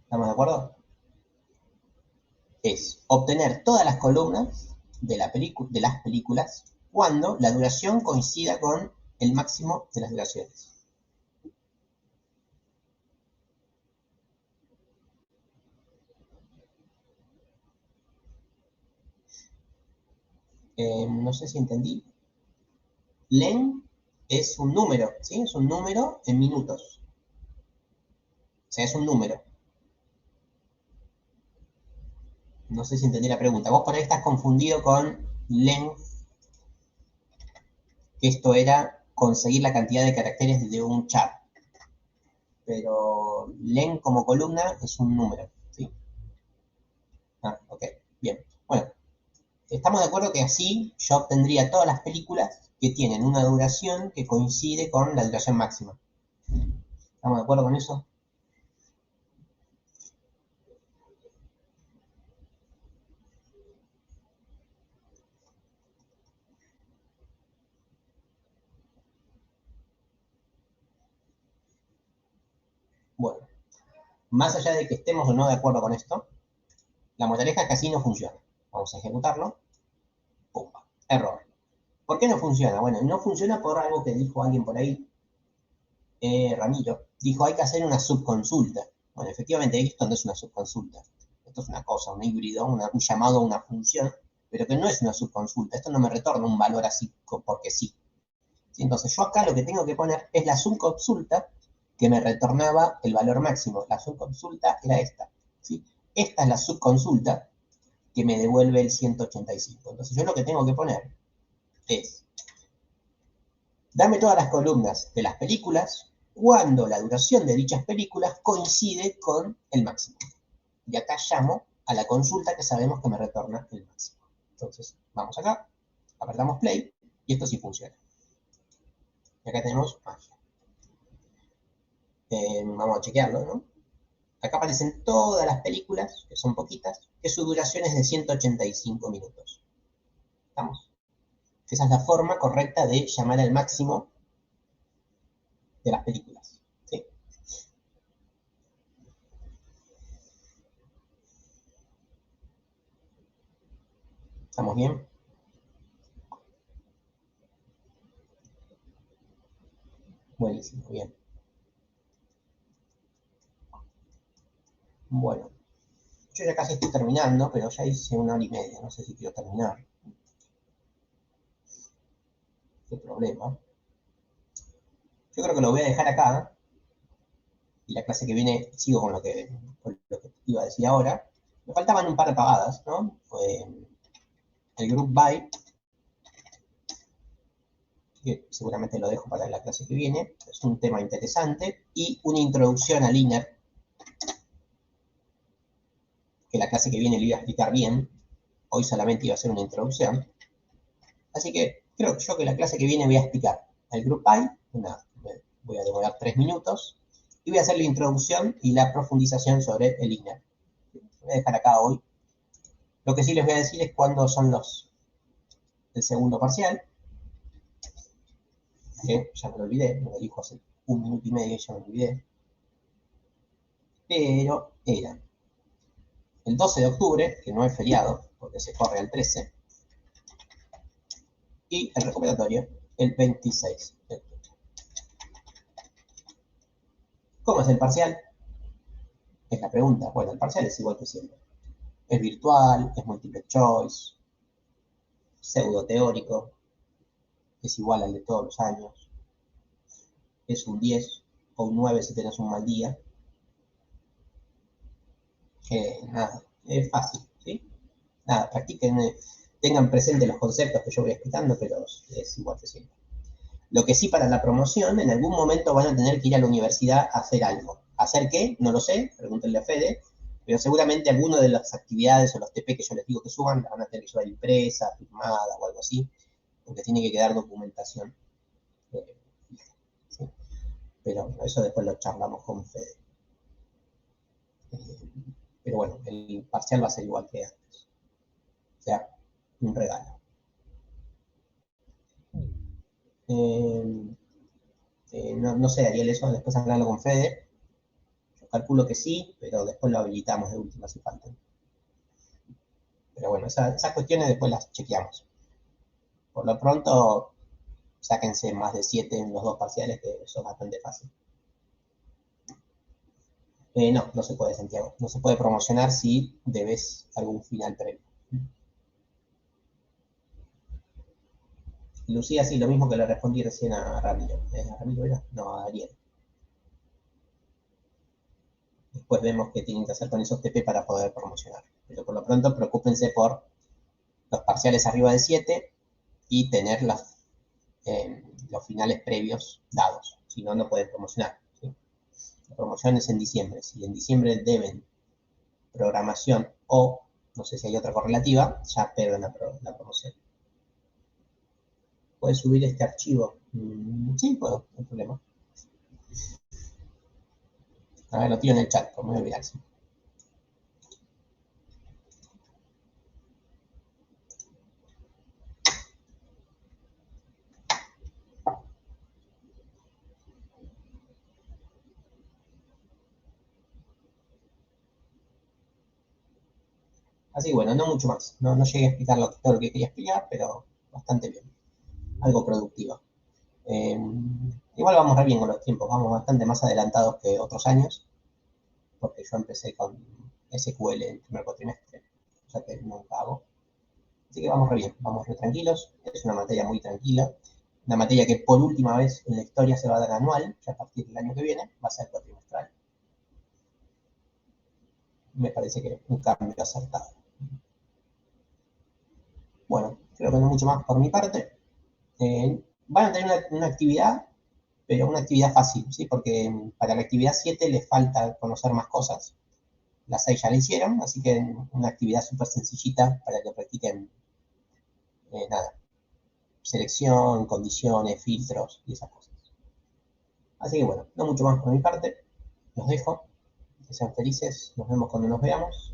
[SPEAKER 1] ¿Estamos de acuerdo? Es obtener todas las columnas de las películas cuando la duración coincida con el máximo de las duraciones. No sé si entendí. Len es un número, ¿sí? Es un número en minutos. O sea, es un número. No sé si entendí la pregunta. Vos por ahí estás confundido con length, que esto era conseguir la cantidad de caracteres de un chat. Pero len como columna es un número, ¿sí? Ah, ok, bien. Bueno, estamos de acuerdo que así yo obtendría todas las películas que tienen una duración que coincide con la duración máxima. ¿Estamos de acuerdo con eso? Bueno, más allá de que estemos o no de acuerdo con esto, la moraleja es que así no funciona. Vamos a ejecutarlo. Pumba. Error. ¿Por qué no funciona? Bueno, no funciona por algo que dijo alguien por ahí, Ramiro. Dijo, hay que hacer una subconsulta. Bueno, efectivamente, esto no es una subconsulta. Esto es una cosa, un híbrido, un llamado a una función, pero que no es una subconsulta. Esto no me retorna un valor así porque sí. ¿Sí? Entonces, yo acá lo que tengo que poner es la subconsulta que me retornaba el valor máximo. La subconsulta era esta. ¿Sí? Esta es la subconsulta que me devuelve el 185. Entonces, yo lo que tengo que poner es, dame todas las columnas de las películas cuando la duración de dichas películas coincide con el máximo. Y acá llamo a la consulta que sabemos que me retorna el máximo. Entonces, vamos acá, apretamos play, y esto sí funciona. Y acá tenemos magia. Vamos a chequearlo, ¿no? Acá aparecen todas las películas, que son poquitas, que su duración es de 185 minutos. ¿Estamos? Esa es la forma correcta de llamar al máximo de las películas. ¿Sí? ¿Estamos bien? Buenísimo, bien. Bueno, yo ya casi estoy terminando, pero ya hice 1 hora y media. No sé si quiero terminar. Qué problema. Yo creo que lo voy a dejar acá. Y la clase que viene sigo con lo que iba a decir ahora. Me faltaban un par de pagadas, ¿no? El group by, que seguramente lo dejo para la clase que viene, es un tema interesante, y una introducción a Liner, que la clase que viene lo iba a explicar bien, hoy solamente iba a ser una introducción, así que creo yo que la clase que viene voy a explicar el group by, voy a demorar 3 minutos, y voy a hacer la introducción y la profundización sobre el Liner. Voy a dejar acá hoy. Lo que sí les voy a decir es cuándo son el segundo parcial, que ya me lo olvidé, me lo dijo hace 1 minuto y medio y ya me lo olvidé, pero era el 12 de octubre, que no es feriado, porque se corre al 13, y el recuperatorio el 26 de octubre. ¿Cómo es el parcial? Es la pregunta. Bueno, el parcial es igual que siempre. Es virtual, es multiple choice, pseudo teórico, es igual al de todos los años, es un 10 o un 9 si tenés un mal día. Nada, es fácil, ¿sí? Nada, practiquen, tengan presente los conceptos que yo voy explicando, pero es igual que siempre. Lo que sí, para la promoción, en algún momento van a tener que ir a la universidad a hacer algo. ¿Hacer qué? No lo sé, pregúntenle a Fede, pero seguramente alguna de las actividades o los TP que yo les digo que suban la van a tener que llevar impresa, firmada o algo así, porque tiene que quedar documentación. ¿Sí? Pero eso después lo charlamos con Fede. Pero bueno, el parcial va a ser igual que antes. O sea, un regalo. Eh, no sé, Ariel, eso después hablarlo con Fede. Yo calculo que sí, pero después lo habilitamos de última si falta. Pero bueno, esas cuestiones después las chequeamos. Por lo pronto, sáquense más de 7 en los 2 parciales, que eso es bastante fácil. No se puede, Santiago. No se puede promocionar si debes algún final previo. Lucía, sí, lo mismo que le respondí recién a Ramiro. ¿A Ramiro era? No, a Ariel. Después vemos qué tienen que hacer con esos TP para poder promocionar. Pero por lo pronto, preocúpense por los parciales arriba de 7 y tener los finales previos dados. Si no, no pueden promocionar. ¿Sí? La promoción es en diciembre. Si en diciembre deben programación o no sé si hay otra correlativa, ya pierden la promoción. ¿Puedes subir este archivo? Sí, puedo, no hay problema. A ver, lo tiro en el chat, por no olvidarse. Así que bueno, no mucho más. No llegué a explicar todo lo que quería explicar, pero bastante bien. Algo productivo. Igual vamos re bien con los tiempos, vamos bastante más adelantados que otros años, porque yo empecé con SQL en el primer cuatrimestre, o sea que nunca hago. Así que vamos re bien, vamos re tranquilos, es una materia muy tranquila, una materia que por última vez en la historia se va a dar anual, ya a partir del año que viene va a ser cuatrimestral. Me parece que un cambio acertado. Bueno, creo que no mucho más por mi parte. Van a tener una actividad, pero una actividad fácil, ¿sí? Porque para la actividad 7 les falta conocer más cosas. Las 6 ya la hicieron, así que una actividad súper sencillita para que practiquen, nada, selección, condiciones, filtros y esas cosas. Así que bueno, no mucho más por mi parte. Los dejo, que sean felices, nos vemos cuando nos veamos.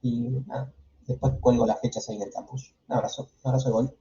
[SPEAKER 1] Y nada, después cuelgo las fechas ahí en el campus. Un abrazo de gol.